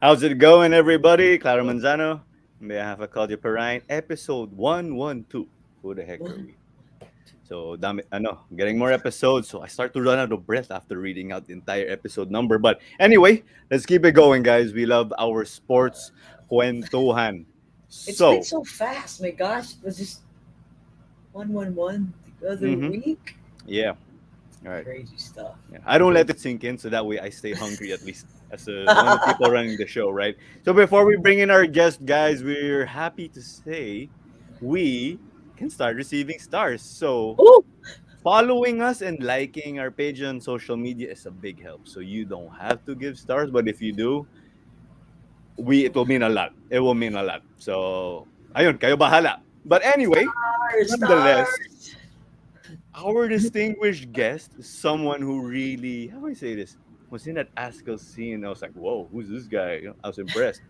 How's it going, everybody? Clara Manzano, on behalf of Claudia Perrine, episode 112. Who the heck are we? So, getting more episodes. So, I start to run out of breath after reading out the entire episode number. But anyway, let's keep it going, guys. We love our sports kwentuhan. It's been So, so fast. My gosh, it was just 111 the other mhm, week. yeah. All right. Crazy stuff. Yeah. I don't let it sink in, so that way I stay hungry at least as one of the people running the show, right? So before we bring in our guest, guys, we're happy to say we can start receiving stars. So Oh, following us and liking our page on social media is a big help. So you don't have to give stars, but if you do, it will mean a lot. It will mean a lot. So ayun, kayo bahala. But anyway, stars, nonetheless, stars. our distinguished guest is someone who really, how do I say this, was in that Azkals scene. I was like, whoa, who's this guy? I was impressed.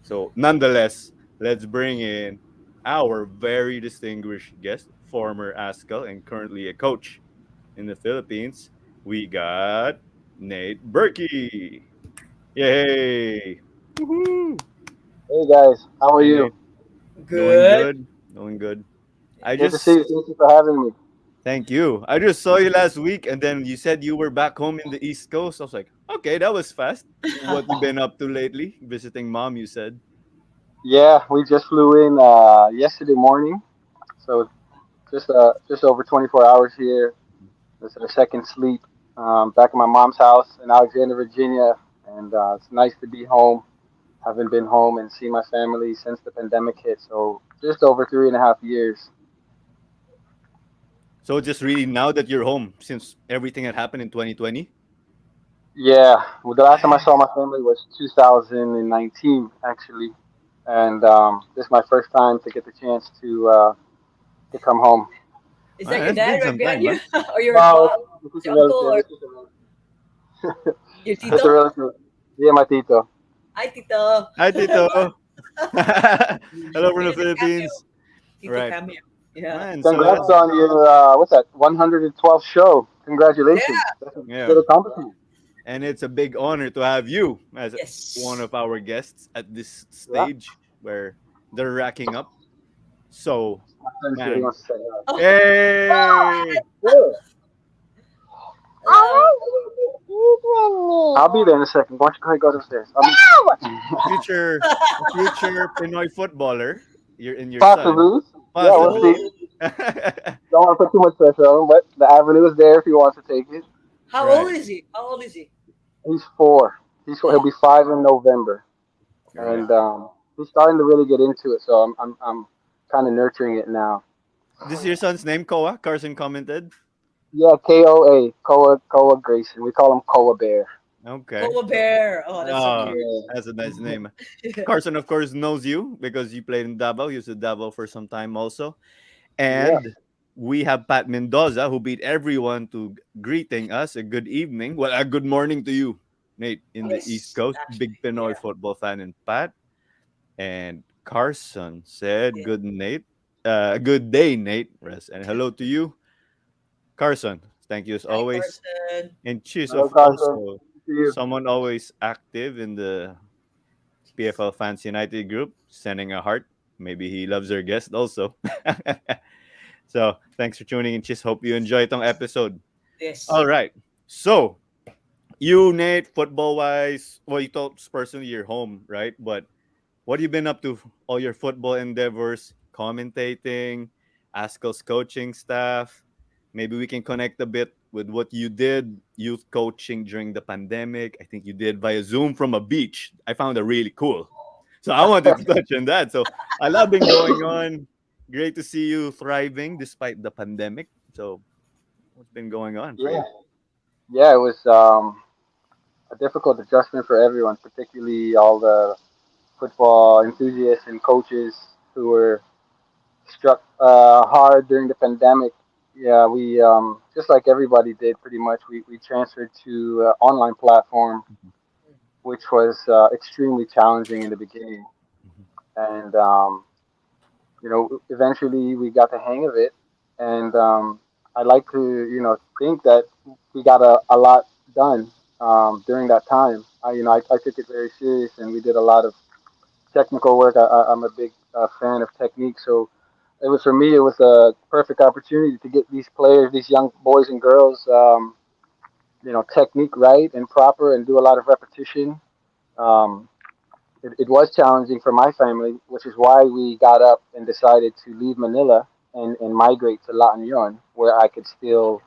So, nonetheless, let's bring in our very distinguished guest, former Azkal and currently a coach in the Philippines. We got Nate Burkey. Yay! Woohoo! Hey guys, how are Hey, you? Nate. Doing Good. good. Doing good. I Good to see just you. Thank you for having me. Thank you. I just saw you last week, and then you said you were back home in the East Coast. I was like, okay, that was fast. What you been up to lately? Visiting mom, you said. Yeah, we just flew in yesterday morning, so just over 24 hours here. This is a second sleep. Back at my mom's house in Alexandria, Virginia, and it's nice to be home. Haven't been home and seen my family since the pandemic hit, so just over 3.5 years. So just really now that you're home, since everything had happened in 2020. Yeah, well, the last time I Man. saw my family was 2019, actually, and this is my first time to get the chance to come home. Is Man, that your that's dad been right some behind time, huh? you? Or your No, mom, this is a your uncle, relative. or your It's a tito? relative. Yeah, my tito. Hi, tito. Hi, Tito. Hello from the Tito cameo. Philippines. Tito Right. cameo. Yeah. Man, so Congrats that's, on your what's that? 112th show. Congratulations. Yeah. That's a yeah. good accomplishment. And it's a big honor to have you as one Yes. of our guests at this Yeah. stage where they're racking up. So, My son's here. He man, wants to say hi. Oh, hey, Sure. hello. I'll be there in a second. Why don't you go ahead and go downstairs? future future Pinoy footballer, your son. Possibly. Yeah, we'll Possibly. see. Oh, Don't want to put too much pressure on him, but the avenue is there if he wants to take it. How old Right, is he? How old is he? He's 4. He'll Oh, be 5 in November, right. and he's starting to really get into it. So I'm kind of nurturing it now. This is your son's name, Koa? Carson commented. Yeah, KOA, Koa Grayson. We call him Koa Bear. Okay. Koala bear. Oh, that's so Oh, cute. Yeah. that's a nice name. Carson, of course, knows you because you played in Davao. You used to Davao for some time also. Yeah. And we have Pat Mendoza who beat everyone to greeting us. A good evening. Well, a good morning to you, Nate, in the East Yes, Coast. Big actually, Pinoy yeah. football fan. And Pat and Carson said, Yeah. good Nate. Good day, Nate. Rest. And hello to you, Carson. Thank you as Hi, always. Carson. And cheers Hello, of Carson. also Good to see you. someone always active in the PFL Fans United group, sending a heart. Maybe he loves our guest also. So thanks for tuning in. Just hope you enjoy itong episode. Yes. All right. So you, Nate, football wise, well, you told us personally you're home, right? But what have you been up to? All your football endeavors, commentating, Azkals coaching staff. Maybe we can connect a bit with what you did, youth coaching during the pandemic. I think you did via Zoom from a beach. I found it really cool. So I wanted to touch on that. So a lot been going on. Great to see you thriving despite the pandemic. So what's been going on for Yeah. you? Yeah, it was a difficult adjustment for everyone, particularly all the football enthusiasts and coaches who were struck hard during the pandemic. Yeah, we just like everybody did, pretty much. We transferred to online platform, which was extremely challenging in the beginning, Mhm. and eventually we got the hang of it. And I like to, think that we got a lot done during that time. I took it very serious, and we did a lot of technical work. I'm a big fan of technique, so it was for me. It was a perfect opportunity to get these players, these young boys and girls, technique right and proper, and do a lot of repetition. Um, it was challenging for my family, which is why we got up and decided to leave Manila and migrate to La Union, where I could still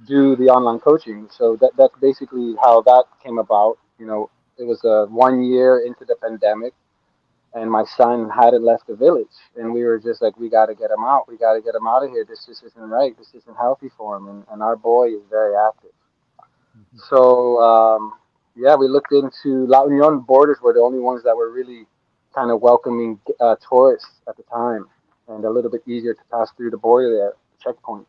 do the online coaching. So that's basically how that came about. It was 1 year into the pandemic, and my son hadn't left the village, and we were just like, we got to get him out. We got to get him out of here. This just isn't right. This isn't healthy for him, and our boy is very active. Mhm. So yeah, we looked into La Union. Borders were the only ones that were really kind of welcoming tourists at the time, and a little bit easier to pass through the border there, the checkpoint.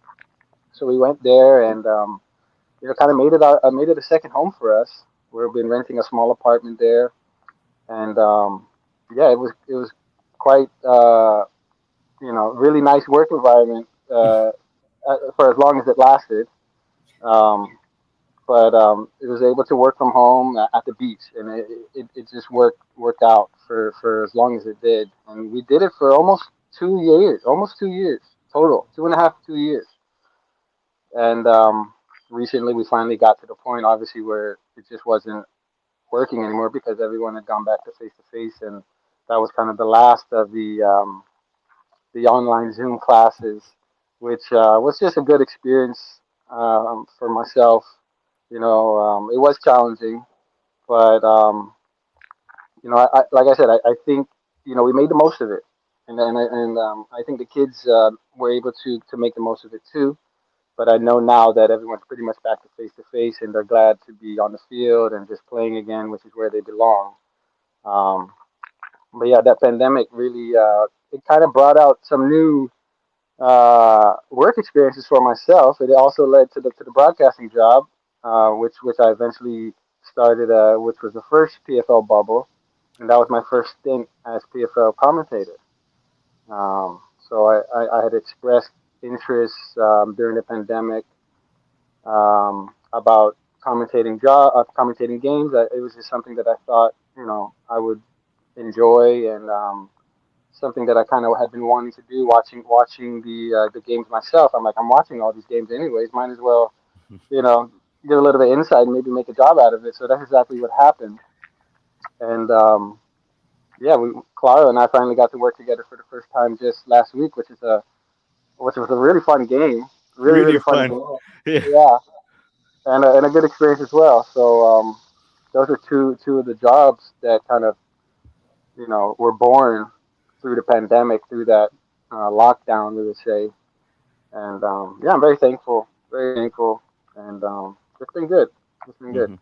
So we went there, and kind of made it a second home for us. We've been renting a small apartment there, and yeah, it was quite really nice work environment for as long as it lasted. Um, but it was able to work from home at the beach, and it just worked out for as long as it did, and we did it for almost 2 years total, 2.5 2 years, and recently we finally got to the point, obviously, where it just wasn't working anymore because everyone had gone back to face, and that was kind of the last of the online Zoom classes, which was just a good experience for myself. It was challenging, but like I said, I think we made the most of it, and I think the kids were able to make the most of it too. But I know now that everyone's pretty much back to face, and they're glad to be on the field and just playing again, which is where they belong. Um, but yeah, that pandemic really it kind of brought out some new work experiences for myself. It also led to the broadcasting job, which I eventually started, which was the first PFL bubble, and that was my first stint as PFL commentator. So I had expressed interest during the pandemic about commentating games. It was just something that I thought I would enjoy, and something that I kind of had been wanting to do, watching the games myself. I'm like, I'm watching all these games anyways. Might as well, you know, get a little bit of insight and maybe make a job out of it. So that's exactly what happened. And yeah, Clara and I finally got to work together for the first time just last week, which is which was a really fun game. Really, Really really fun fun. game. Yeah. Yeah, and a good experience as well. So those are two of the jobs that kind of were born through the pandemic, through that lockdown, we would say. And yeah, I'm very thankful, and it's been good. It's been good. Hmm.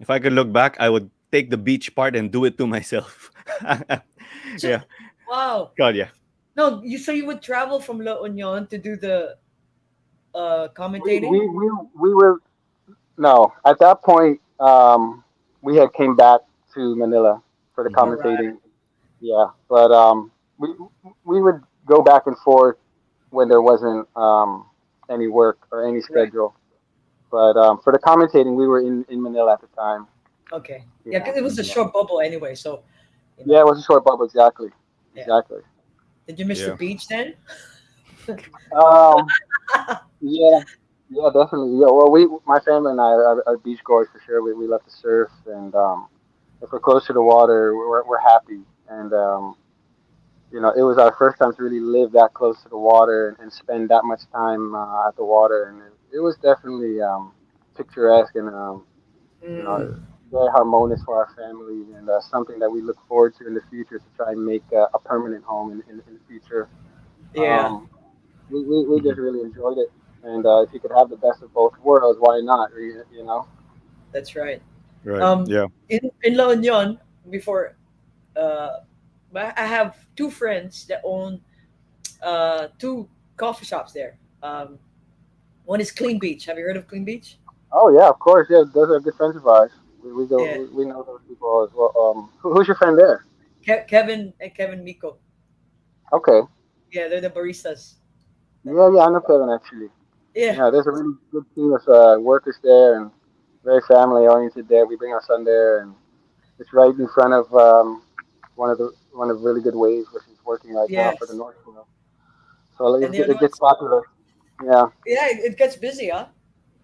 If I could look back, I would take the beach part and do it to myself. So, Yeah. wow. God, yeah. No, you would travel from La Union to do the We we commentating? we, we were no at that point. We had came back to Manila for the Hmm. All right. commentating. Yeah, but we would go back and forth when there wasn't any work or any Right. schedule. But for the commentating, we were in Manila at the time. Okay. Yeah, Yeah, because it was a Hmm. yeah, short bubble anyway. So, you yeah. know, It was a short bubble, exactly, yeah. exactly. Did you miss the Yeah. beach then? Um, yeah, yeah, definitely. Yeah, well, my family and I are beach goers for sure. We love to surf, and if we're close to the water, we're happy. And it was our first time to really live that close to the water and spend that much time at the water, and it was definitely picturesque and you know Mm, very harmonious for our family, and something that we look forward to in the future to try and make a permanent home in the future. yeah, Um, we Hmm. just really enjoyed it, and if you could have the best of both worlds, why not? You know? that's right. Right. Um, Yeah. in La Union, before, uh, I have two friends that own two coffee shops there. One is Clean Beach. Have you heard of Clean Beach? Oh yeah, of course. Yeah, those are good friends of ours. We go. Yeah, We know those people as well. Who's your friend there? Kevin and Kevin Miko. Okay. Yeah, they're the baristas. Yeah, yeah, I know Kevin actually. Yeah, Yeah, there's a really good team of workers there, and very family oriented there. We bring our son there, and it's right in front of one of really good waves, which is working right now for the yes, North Shore. So and the other it gets one's, popular. Yeah. yeah, it gets busy, huh?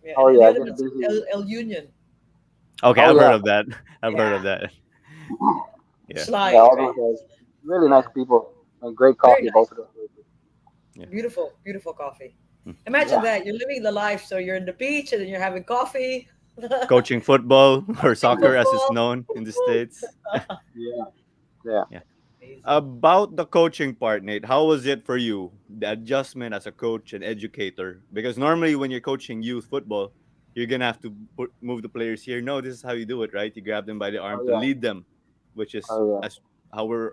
Yeah, Oh and the yeah, it other gets one's busy. El Union. Okay, Oh I've heard yeah, of that. I've heard Yeah, of that. Yeah. yeah. Sly, All right? those guys, really nice Yeah, people and great very coffee. nice. Both of those places. Yeah. Beautiful, beautiful coffee. Mm. Imagine Yeah, that you're living the life, so you're in the beach and then you're having coffee, Coaching football or watching soccer as it's football. known in the States. yeah, yeah. Yeah. Amazing. About the coaching part, Nate, how was it for you? The adjustment as a coach and educator? Because normally when you're coaching youth football, you're gonna have to move the players here. No, this is how you do it, right? You grab them by the arm Oh to yeah, lead them, which is oh yeah. as how we're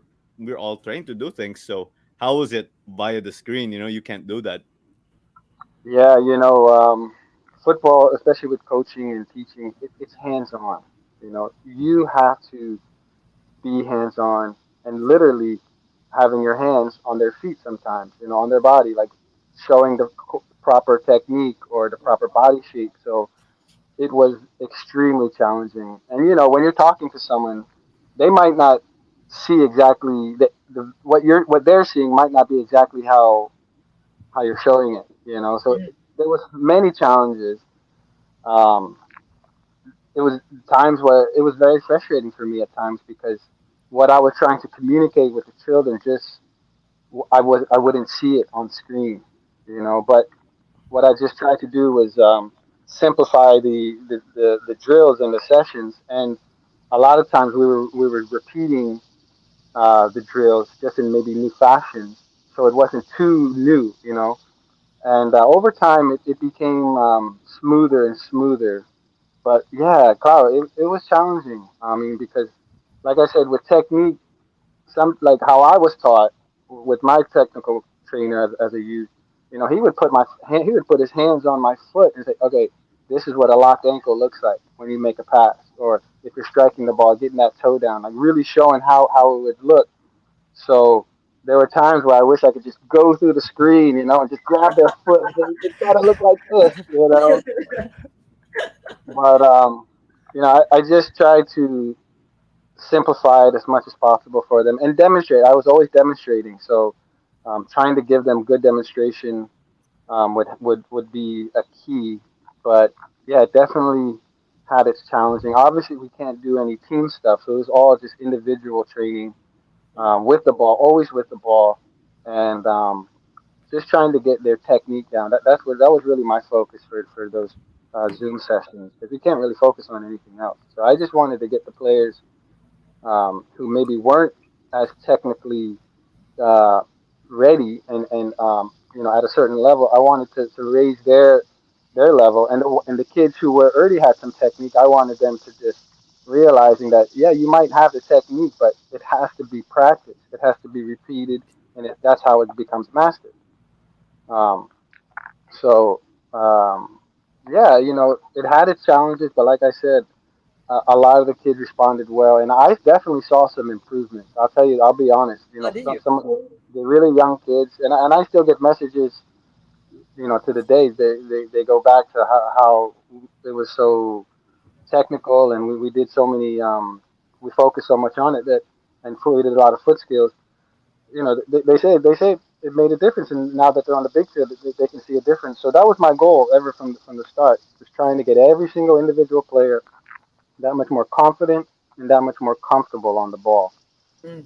all trained to do things. So how was it via the screen? You can't do that. Yeah, football, especially with coaching and teaching, it's hands on. You have to be hands on and literally having your hands on their feet sometimes, on their body, like showing the proper technique or the proper body shape. So it was extremely challenging. And when you're talking to someone, they might not see exactly what they're seeing might not be exactly how you're showing it. So Mm, there was many challenges. Um, it was times where it was very frustrating for me at times because what I was trying to communicate with the children just I wouldn't see it on screen. But what I just tried to do was simplify the drills and the sessions, and a lot of times we were repeating the drills just in maybe new fashions, so it wasn't too new. And over time, it became smoother and smoother. But yeah, Carl, it was challenging. I mean, because like I said, with technique, some like how I was taught with my technical trainer as a youth, he would he would put his hands on my foot and say, okay, this is what a locked ankle looks like when you make a pass, or if you're striking the ball, getting that toe down, like really showing how it would look. So there were times where I wish I could just go through the screen, and just grab their foot and say, it's got to look like this. But I just tried to simplify it as much as possible for them and demonstrate. I was always demonstrating, so trying to give them good demonstration would be a key. But yeah, it definitely had its challenging. Obviously, we can't do any team stuff, so it was all just individual training with the ball, always with the ball, and just trying to get their technique down. That was really my focus for those Zoom sessions, because we can't really focus on anything else. So I just wanted to get the players who maybe weren't as technically uh, ready and at a certain level. I wanted to raise their level, and the kids who were already had some technique, I wanted them to just realizing that, yeah, you might have the technique, but it has to be practiced, it has to be repeated, and that's how it becomes mastered. um, so yeah, it had its challenges, but like I said, a lot of the kids responded well, and I definitely saw some improvements. I'll tell you, I'll be honest. How did Some of the really young kids, and I still get messages, to the days they go back to how it was so technical, and we did so many, we focused so much on it that, and we did a lot of foot skills. They say it made a difference, and now that they're on the big field, they can see a difference. So that was my goal ever from the start, just trying to get every single individual player that much more confident and that much more comfortable on the ball. Mm.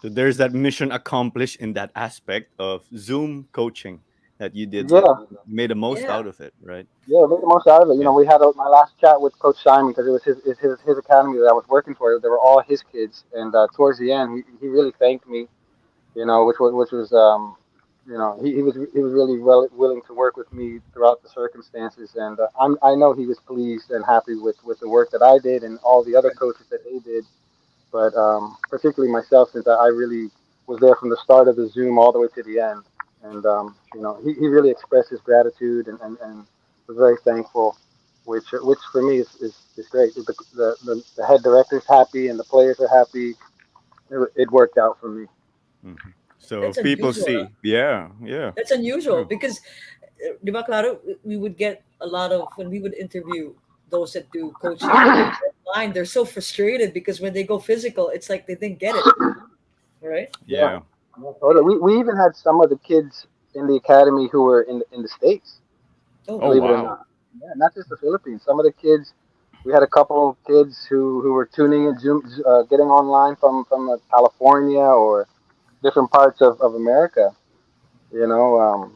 So there's that mission accomplished in that aspect of Zoom coaching that you did. Yeah, Made the most Yeah. out of it, right? yeah, made the most out of it. Yeah. We had my last chat with Coach Simon, because it was his academy that I was working for. They were all his kids, and towards the end, he really thanked me. Which was he was really willing to work with me throughout the circumstances, and I know he was pleased and happy with the work that I did and all the other coaches that they did. But particularly myself, since I really was there from the start of the Zoom all the way to the end. And he really expressed his gratitude, and was very thankful, which for me is great. The head director's happy and the players are happy. It worked out for me. Mhm. So That's people unusual. Huh? see, yeah, yeah, That's unusual true. because, di ba, Claro, we would get a lot of, when we would interview those that do coaching online, they're so frustrated because when they go physical, it's like they didn't get it, right? Yeah, Yeah. yeah, totally. We even had some of the kids in the academy who were in the States, Oh, Oh believe it or wow. not. Yeah, not just the Philippines. Some of the kids, we had a couple of kids who were tuning in, Zoom, getting online from California or different parts of America. You know,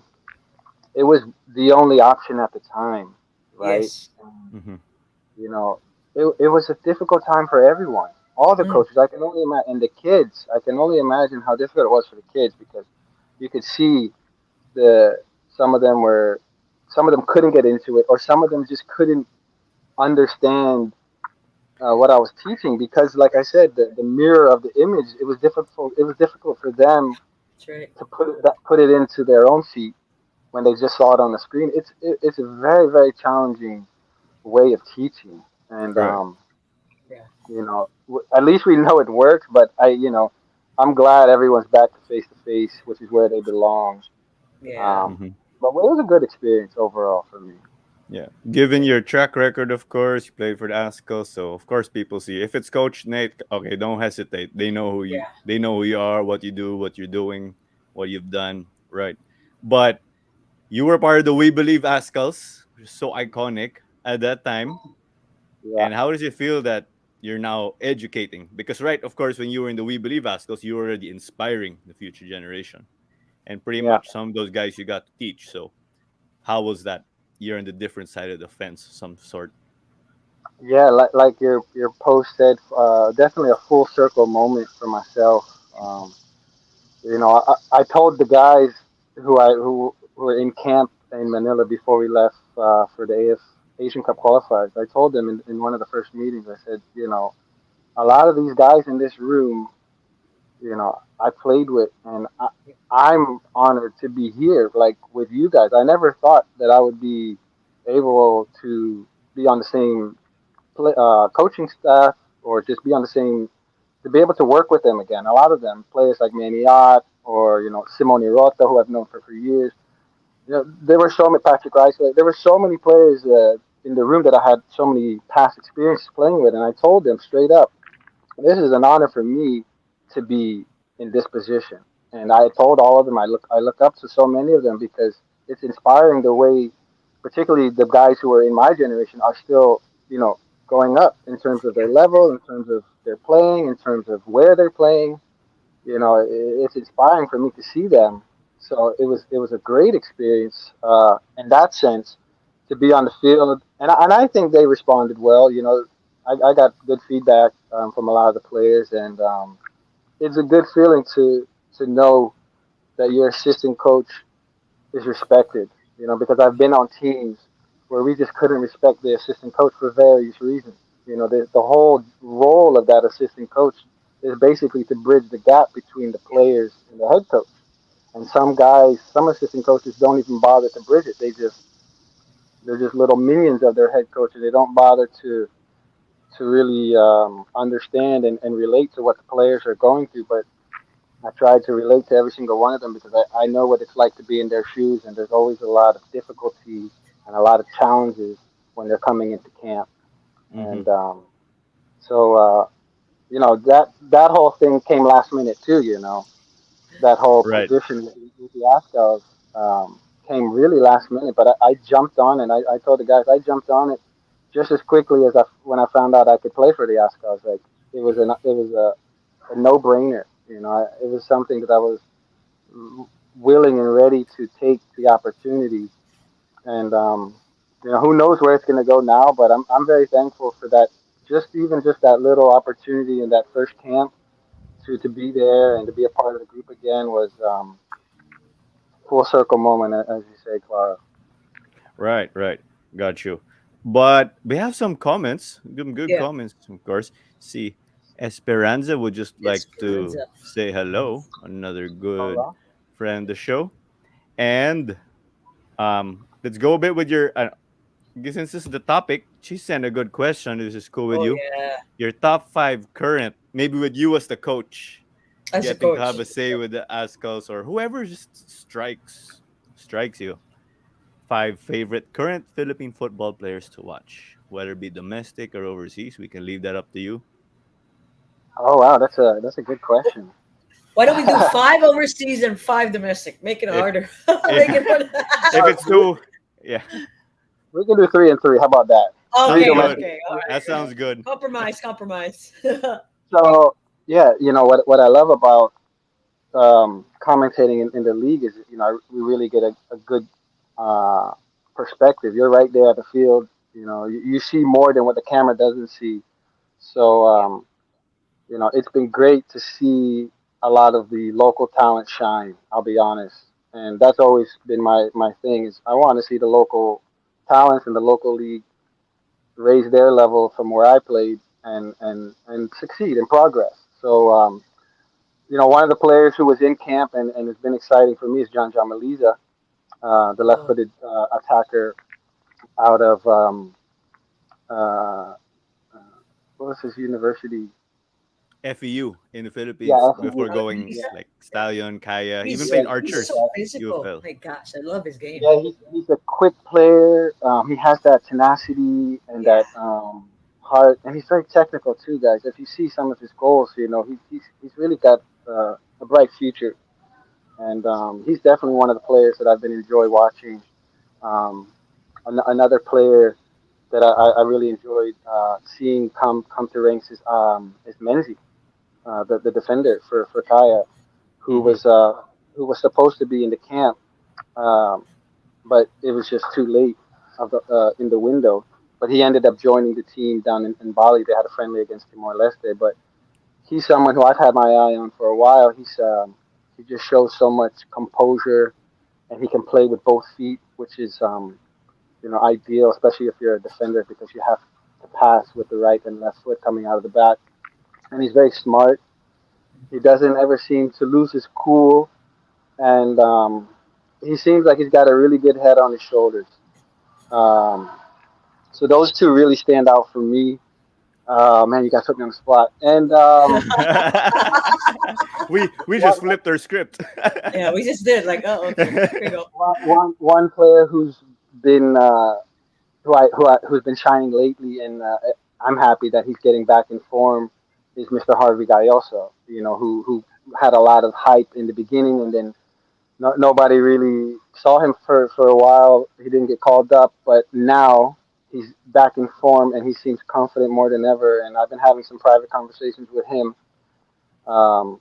it was the only option at the time, right? yes. And, Hmm. it was a difficult time for everyone. All the Mm, coaches, I can only imagine, and the kids, I can only imagine how difficult it was for the kids, because you could see the some of them were some of them couldn't get into it, or some of them just couldn't understand what I was teaching, because, like I said, the mirror of the image, it was difficult. It was difficult for them that's right. to put it into their own feet when they just saw it on the screen. It's a very, very challenging way of teaching, and Right. Yeah. at least we know it works. But I'm glad everyone's back to face, which is where they belong. Yeah. Um, Hmm. but it was a good experience overall for me. Yeah. Given your track record, of course, you played for the Azkals, so of course people see if it's Coach Nate. Okay, don't hesitate. They know who you. Yeah. They know who you are, what you do, what you're doing, what you've done. Right. But you were part of the We Believe Azkals, which is so iconic at that time. Yeah, And how does it feel that you're now educating? Because, right, of course, when you were in the We Believe Azkals, you were already inspiring the future generation. And pretty yeah, much some of those guys you got to teach. So, how was that? You're on the different side of the fence, some sort. yeah. Like your post said, definitely a full circle moment for myself. I told the guys who were in camp in Manila before we left for the Asian Cup qualifiers. I told them in one of the first meetings. I said, a lot of these guys in this room, I played with, and I'm honored to be here, like with you guys. I never thought that I would be able to be on the same coaching staff, or just be on the same, to be able to work with them again. A lot of them, players like Maniat, or Simone Rota, who I've known for years. There were so many, Patrick Rice. There were so many players in the room that I had so many past experiences playing with, and I told them straight up, this is an honor for me to be in this position. And I told all of them, I look up to so many of them, because it's inspiring the way, particularly the guys who are in my generation, are still, going up in terms of their level, in terms of their playing, in terms of where they're playing. It's inspiring for me to see them So it was a great experience in that sense to be on the field, and I think they responded well. I got good feedback from a lot of the players, and it's a good feeling to know that your assistant coach is respected. Because I've been on teams where we just couldn't respect the assistant coach for various reasons. The whole role of that assistant coach is basically to bridge the gap between the players and the head coach. And some assistant coaches don't even bother to bridge it. They're just little minions of their head coach, and they don't bother to really understand and relate to what the players are going through. But I try to relate to every single one of them because I know what it's like to be in their shoes, and there's always a lot of difficulty and a lot of challenges when they're coming into camp. Mm-hmm. And that whole thing came last minute too. That whole Right. position with the Azkals came really last minute, but I jumped on it. I told the guys I jumped on it just as quickly as when I found out I could play for the Azkals. Like it was a no brainer. It was something that I was willing and ready to take the opportunity. And who knows where it's going to go now? But I'm very thankful for that. Just that little opportunity in that first camp to be there and to be a part of the group again was full circle moment, as you say, Clara. Right, right. Got you. But we have some comments, good Yeah, comments, of course. See, Esperanza would just like to Esperanza. say hello, another good Hola. friend of the show. And let's go a bit with your, since this is the topic, she sent a good question. This is cool with Oh you. yeah, Your top five current, maybe with you as the coach, as a getting to have coach. a say with the Azkals or whoever just strikes you. Five favorite current Philippine football players to watch, whether it be domestic or overseas. We can leave that up to you. Oh wow, that's a good question. Why don't we do five overseas and five domestic? Make it If harder. if, Make it fun. if it's too, yeah, We can do 3 and 3. How about that? Three sounds Okay, good. domestic. okay, all That right. sounds good. Compromise, compromise. So yeah, what I love about commentating in the league is we really get a good uh, perspective. You're right there at the field. You see more than what the camera doesn't see. So Yeah. it's been great to see a lot of the local talent shine. I'll be honest, and that's always been my thing. Is I want to see the local talents in the local league raise their level from where I played and succeed and progress. So one of the players who was in camp and has been exciting for me is John Jamaliza, the Oh, left-footed attacker out of uh, what was his university? FEU in the Yeah, Philippines FEU. before going Yeah, he's like Stallion, Kaya, even he's played yes, he's Archers, so exactly. physical. UFL. My gosh, I love his game. Yeah, he's a quick player. He has that tenacity and Yeah. that heart, and he's very technical too, guys. If you see some of his goals, he's really got a bright future, and he's definitely one of the players that I've been enjoy watching. Um, another player that I really enjoyed seeing come to ranks is Menzi, the defender for Kaya, who Hmm. was uh, who was supposed to be in the camp. Um, but it was just too late in the window. But he ended up joining the team down in Bali. They had a friendly against Timor Leste. But he's someone who I've had my eye on for a while. He just shows so much composure, and he can play with both feet, which is ideal, especially if you're a defender because you have to pass with the right and left foot coming out of the back. And he's very smart. He doesn't ever seem to lose his cool, and he seems like he's got a really good head on his shoulders. Um, So those two really stand out for me. Man, you guys put me on the spot. And We one, just flipped our script. Yeah, we just did. Like, oh, okay, here we go. one player who's been who's been shining lately, and I'm happy that he's getting back in form. Is Mr. Harvey Galloso? Who had a lot of hype in the beginning, and then nobody really saw him for a while. He didn't get called up, but now he's back in form and he seems confident more than ever. And I've been having some private conversations with him. Um,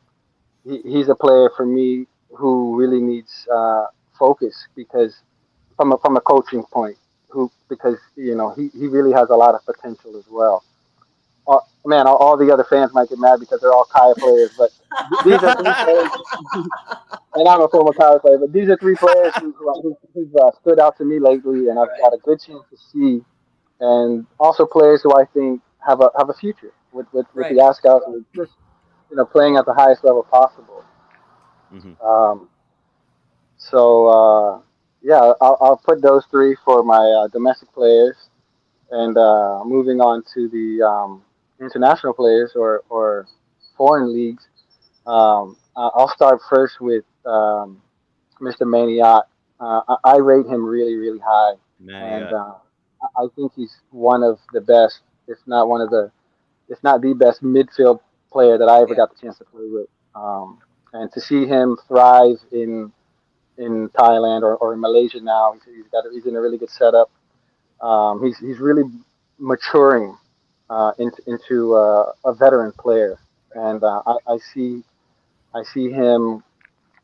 he's a player for me. who really needs focus because from a coaching point, who because he really has a lot of potential as well. Man, all the other fans might get mad because they're all Kaya players, but these are three players, and I'm a former Kaya player, but these are three players who've stood out to me lately, and I've Right, got a good chance to see, and also players who I think have a future with the right. Azkals, and just playing at the highest level possible. Hmm. Um, so yeah, I'll put those three for my domestic players, and moving on to the international players or foreign leagues. I'll start first with Mr. Maniat. I rate him really, really high, Man, and yeah. I think he's one of the best, if not the best midfield player that I ever Yeah, got the chance to play with. And to see him thrive in Thailand or in Malaysia now, he's in a really good setup. He's really maturing into a veteran player, and I see him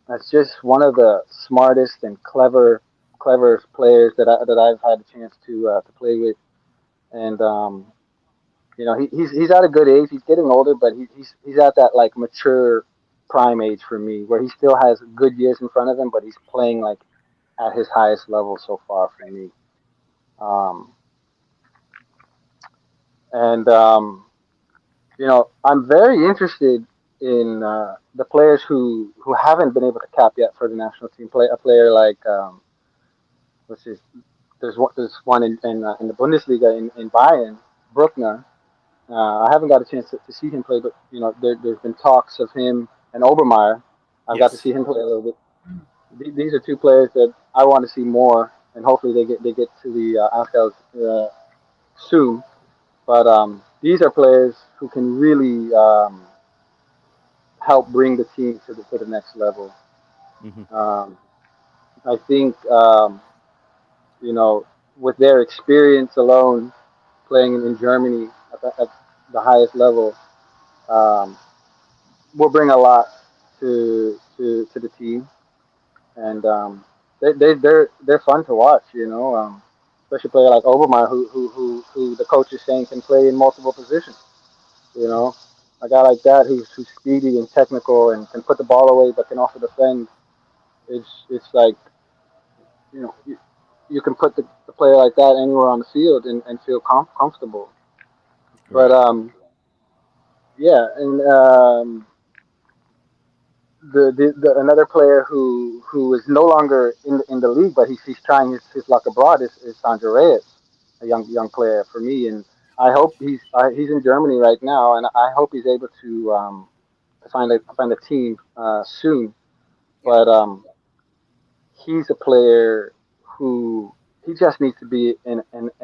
as just one of the smartest and clever players that I've had a chance to play with. And he's at a good age. He's getting older, but he's at that like mature prime age for me, where he still has good years in front of him, but he's playing like at his highest level so far for me. Um, and I'm very interested in the players who haven't been able to cap yet for the national team. A player like which is there's one in the Bundesliga in Bayern, Bruckner. I haven't got a chance to see him play, but there's been talks of him and Obermeyer. I've got to Yes. see him play a little bit. These are two players that I want to see more, and hopefully they get to the Azkals soon. But these are players who can really help bring the team to the next level. Hmm. Um, I think you know with their experience alone playing in Germany at the highest level um, will bring a lot to the team, and they're fun to watch. Especially a player like Obermeyer, who the coach is saying can play in multiple positions. You know, a guy like that who's speedy and technical and can put the ball away but can also defend. It's like you can put the player like that anywhere on the field and feel comfortable. But Right. yeah, and the another player who is no longer in the league, but he's trying his luck abroad is Sandro Reyes, a young player for me, and I hope he's in Germany right now, and I hope he's able to find a team soon. yeah, But he's a player who he just needs to be in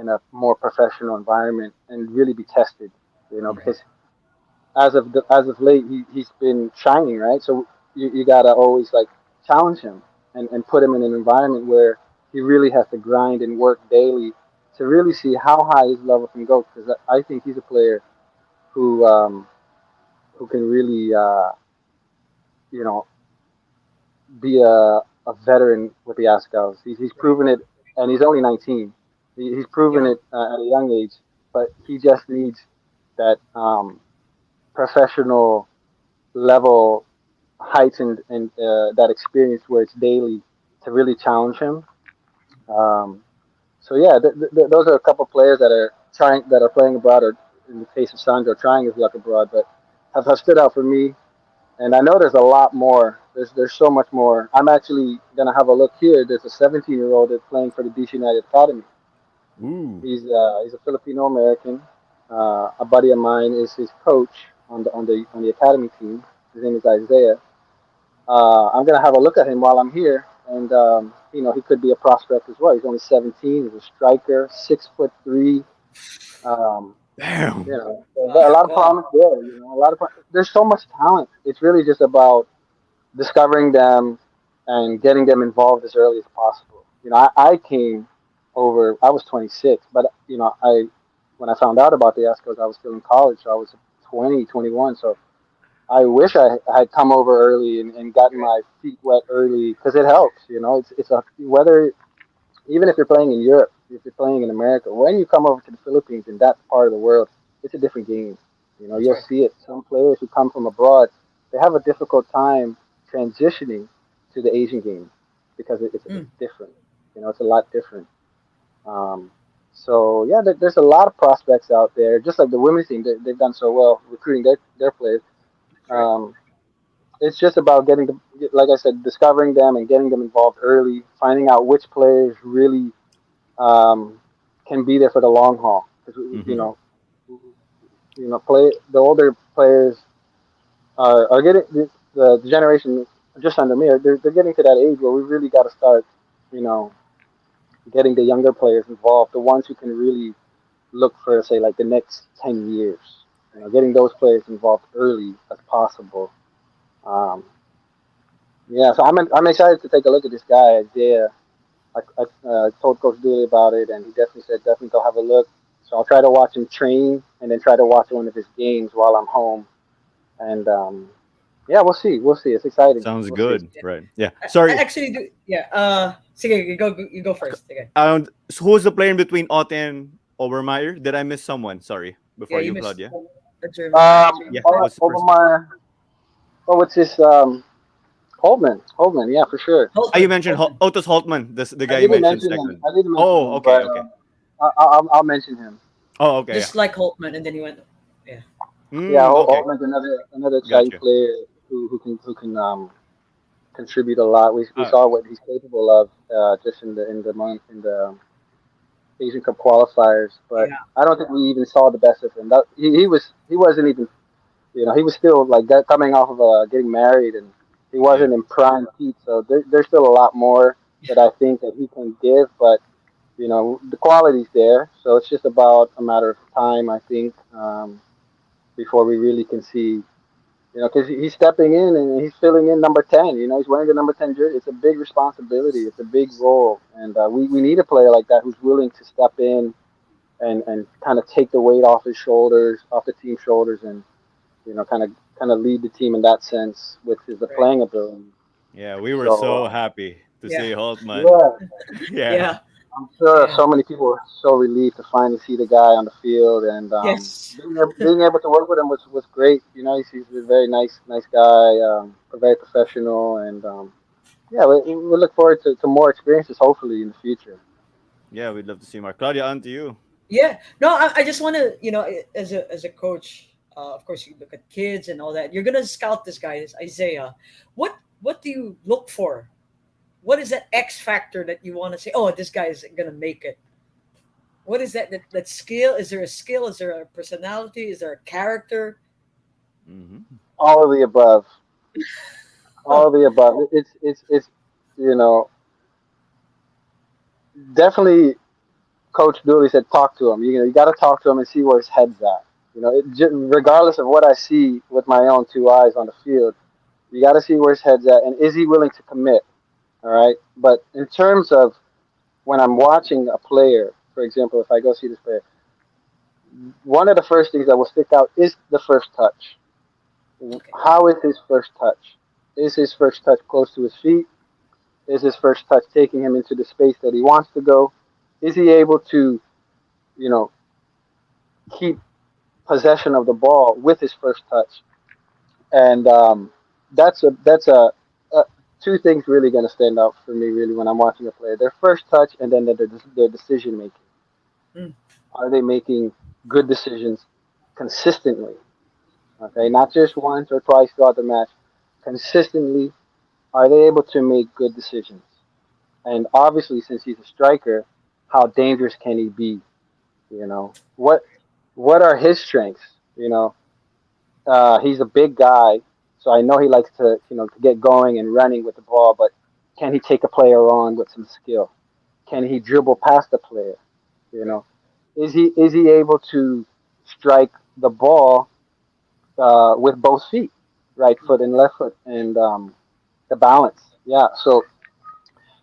a more professional environment and really be tested, Hmm. because as of late he's been shining, right? So you gotta always like challenge him and put him in an environment where he really has to grind and work daily to really see how high his level can go. Because I think he's a player who who can really you know be a veteran with the Azkals. He's right. proven it, and he's only 19. He's proven Young. it at a young age, but he just needs that professional level heightened and that experience where it's daily to really challenge him. Um, so yeah, those are a couple players that are playing abroad, or in the case of Sandro, trying his luck abroad, but have stood out for me. And I know there's a lot more. There's so much more. I'm actually gonna have a look here. There's a 17-year-old that's playing for the DC United Academy. Ooh. He's a Filipino American. A buddy of mine is his coach on the academy team. His name is Isaiah. I'm gonna have a look at him while I'm here, and he could be a prospect as well. He's only 17. He's a striker, 6'3". Um, Damn. a lot of Wow. promise there. There's so much talent. It's really just about discovering them and getting them involved as early as possible. I came over. I was 26, but I when I found out about the Azkals, I was still in college, so I was 20, 21. So I wish I had come over early and gotten my feet wet early because it helps. You know, it's a whether even if you're playing in Europe, if you're playing in America, when you come over to the Philippines in that part of the world, it's a different game. You know, That's you'll right. see it. Some players who come from abroad, they have a difficult time transitioning to the Asian game because it's Mm, different. You know, it's a lot different. Um, so yeah, there's a lot of prospects out there. Just like the women's team, they've done so well recruiting their players. that's right. Um, it's just about like I said, discovering them and getting them involved early, finding out which players really um, can be there for the long haul. Because Hmm. play the older players are getting the generation just under me. They're getting to that age where we really got to start, you know, getting the younger players involved, the ones who can really look for say like the next 10 years. You know, getting those players involved early as possible. Um, yeah, so I'm excited to take a look at this guy, Isaiah. I told Coach Dooley about it, and he definitely said definitely go have a look. So I'll try to watch him train, and then try to watch one of his games while I'm home. And yeah, we'll see. We'll see. It's exciting. Sounds We'll see. good, right? Yeah. I Sorry. actually do. Yeah. Sige, you go first. Okay. So who's the player in between Otte and Obermeyer? Did I miss someone? Sorry. Yeah, Before you you, missed Claudia. a German. Yeah. What's the Over person? my what's his Holtman. Holtman, yeah, for sure. Ah, you Holtman. mentioned Holtman. Otis Holtman, the I guy you didn't mentioned mention him. second. I didn't mention Oh, him, okay, but okay. I'll mention him. Oh, okay, yeah. Just like Holtman, and then he went. Yeah. Yeah, Okay. Holtman's another exciting Gotcha. player who can contribute a lot. We Uh, saw what he's capable of just in the Asian Cup qualifiers, but Yeah. I don't think we even saw the best of him. He wasn't even he was still like that coming off of getting married, and he yeah. wasn't in prime peak. So there's still a lot more that I think that he can give, but the quality's there. So it's just about a matter of time, I think, before we really can see. Because he's stepping in and he's filling in number 10. He's wearing the number 10 jersey. It's a big responsibility. It's a big role, and we need a player like that who's willing to step in and kind of take the weight off his shoulders, off the team's shoulders, and kind of lead the team in that sense with his Right. playing ability. Yeah, we were So so happy to Yeah. see Holtman. yeah, Yeah. Yeah. I'm sure Yeah. so many people were so relieved to finally see the guy on the field, and Yes. being able to work with him was great. He's a very nice guy, very professional, and yeah, we look forward to more experiences hopefully in the future. Yeah, we'd love to see more. Claudia, on to you. Yeah. No, I just want to, as a coach, of course, you look at kids and all that. You're gonna scout this guy, this Isaiah. What do you look for? What is that X factor that you want to say? Oh, this guy is gonna make it. What is that skill? Is there a skill? Is there a personality? Is there a character? Hmm. All of the above, all Huh. of the above. It's you know definitely Coach Dooley said talk to him. You got to talk to him and see where his head's at. Regardless of what I see with my own two eyes on the field, you got to see where his head's at and is he willing to commit. All right. But in terms of when I'm watching a player, for example, if I go see this player, one of the first things that will stick out is the first touch. Okay. How is his first touch? Is his first touch close to his feet? Is his first touch taking him into the space that he wants to go? Is he able to, you know, keep possession of the ball with his first touch? And that's a two things really going to stand out for me really when I'm watching a player: their first touch and then their decision making. Mm, Are they making good decisions consistently? Okay, right. not just once or twice throughout the match. Consistently, are they able to make good decisions? And obviously, since he's a striker, how dangerous can he be? What are his strengths? You know, he's a big guy, so I know he likes to get going and running with the ball. But can he take a player on with some skill? Can he dribble past the player? You Right. know, is he able to strike the ball with both feet, right Mm, foot and left foot, and the balance? Yeah. So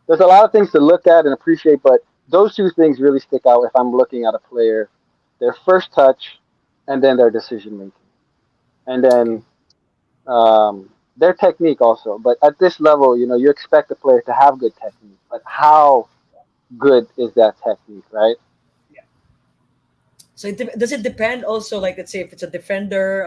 there's a lot of things to look at and appreciate, but those two things really stick out if I'm looking at a player: their first touch, and then their decision making. And okay. then their technique also. But at this level, you expect the player to have good technique. But how good is that technique, right? Yeah. So does it depend also, like let's say if it's a defender,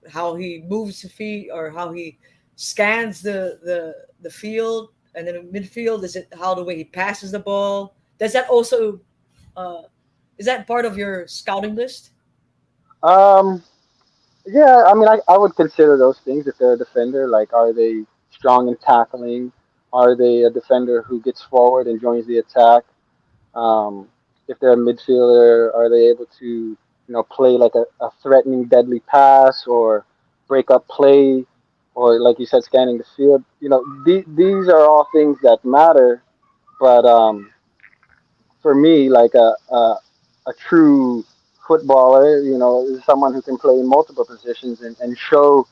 how he moves the feet or how he scans the field, and then in midfield, is it how the way he passes the ball? Does that also uh, is that part of your scouting list? Um, yeah, I mean, I would consider those things if they're a defender. Like, are they strong in tackling? Are they a defender who gets forward and joins the attack? Um, if they're a midfielder, are they able to, play like a threatening, deadly pass or break up play, or like you said, scanning the field? These are all things that matter. But for me, like a true footballer, is someone who can play in multiple positions and show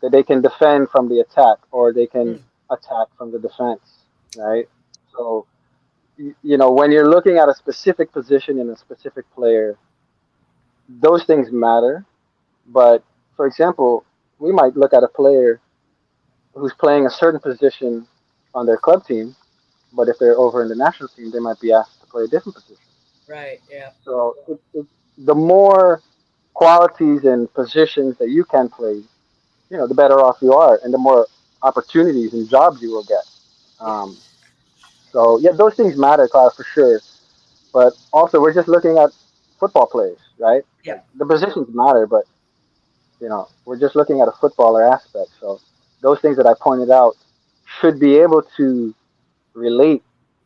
that they can defend from the attack or they can Mm, attack from the defense, right? So when you're looking at a specific position in a specific player, those things matter. But for example, we might look at a player who's playing a certain position on their club team, but if they're over in the national team, they might be asked to play a different position. right. Yeah. So the more qualities and positions that you can play, the better off you are, and the more opportunities and jobs you will get. Um, Yes. so yeah, those things matter, Kyle, for sure. But also, we're just looking at football players, right? Yeah. Like the positions matter, but we're just looking at a footballer aspect. So those things that I pointed out should be able to relate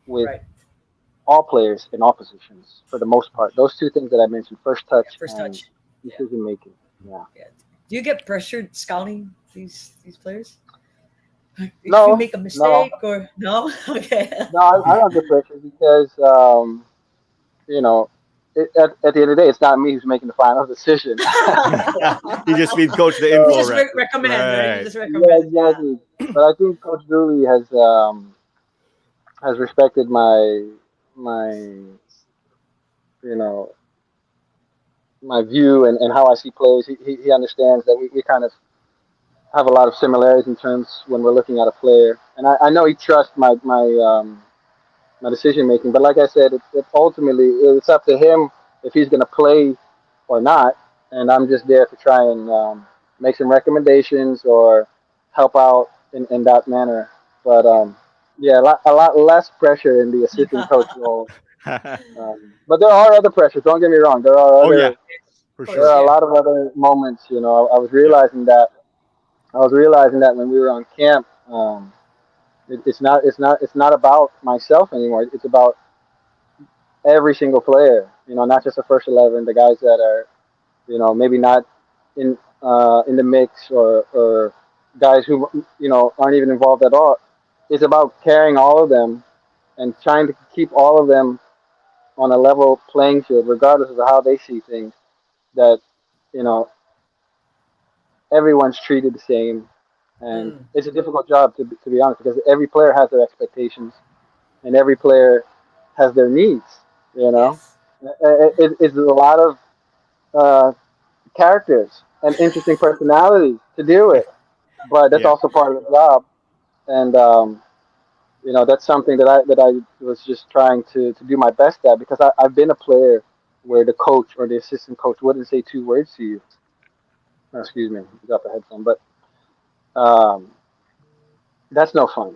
with Right. all players in all positions for the most part. Those two things that I mentioned: first Yeah. touch First and touch. Yeah. decision making. Yeah. Yeah. Do you get pressured scouting these players? If you No, make a no, mistake or no? Okay. no. I don't get pressure because you know, at the end of the day, it's not me who's making the final decision. You just feed coach the You info, So just right? recommend, right? You Right. just yeah, recommend. Yeah. exactly. But I think Coach Dooley has respected my you know my view and how I see plays. He understands that we kind of have a lot of similarities in terms when we're looking at a player, and I know he trusts my decision making. But like I said, it ultimately it's up to him if he's going to play or not, and I'm just there to try and make some recommendations or help out in that manner. But yeah, a lot less pressure in the assistant coach role. But there are other pressures. Don't get me wrong. Oh yeah, for Of There course. sure. are a Yeah. lot of other moments. I was Yeah. realizing that. I was realizing that when we were on camp, it's not about myself anymore. It's about every single player. Not just the first 11, the guys that are maybe not in the mix or guys who aren't even involved at all. It's about carrying all of them and trying to keep all of them on a level playing field, regardless of how they see things. That you know everyone's treated the same, and Mm, it's a difficult job to be honest because every player has their expectations and every player has their needs. You know, yes. it's a lot of uh, characters and interesting personalities to deal with, but that's Yeah. also part of the job. And that's something that I was just trying to do my best at because I've been a player where the coach or the assistant coach wouldn't say two words to you. Oh, excuse me, I got the headphone, but um, that's no fun.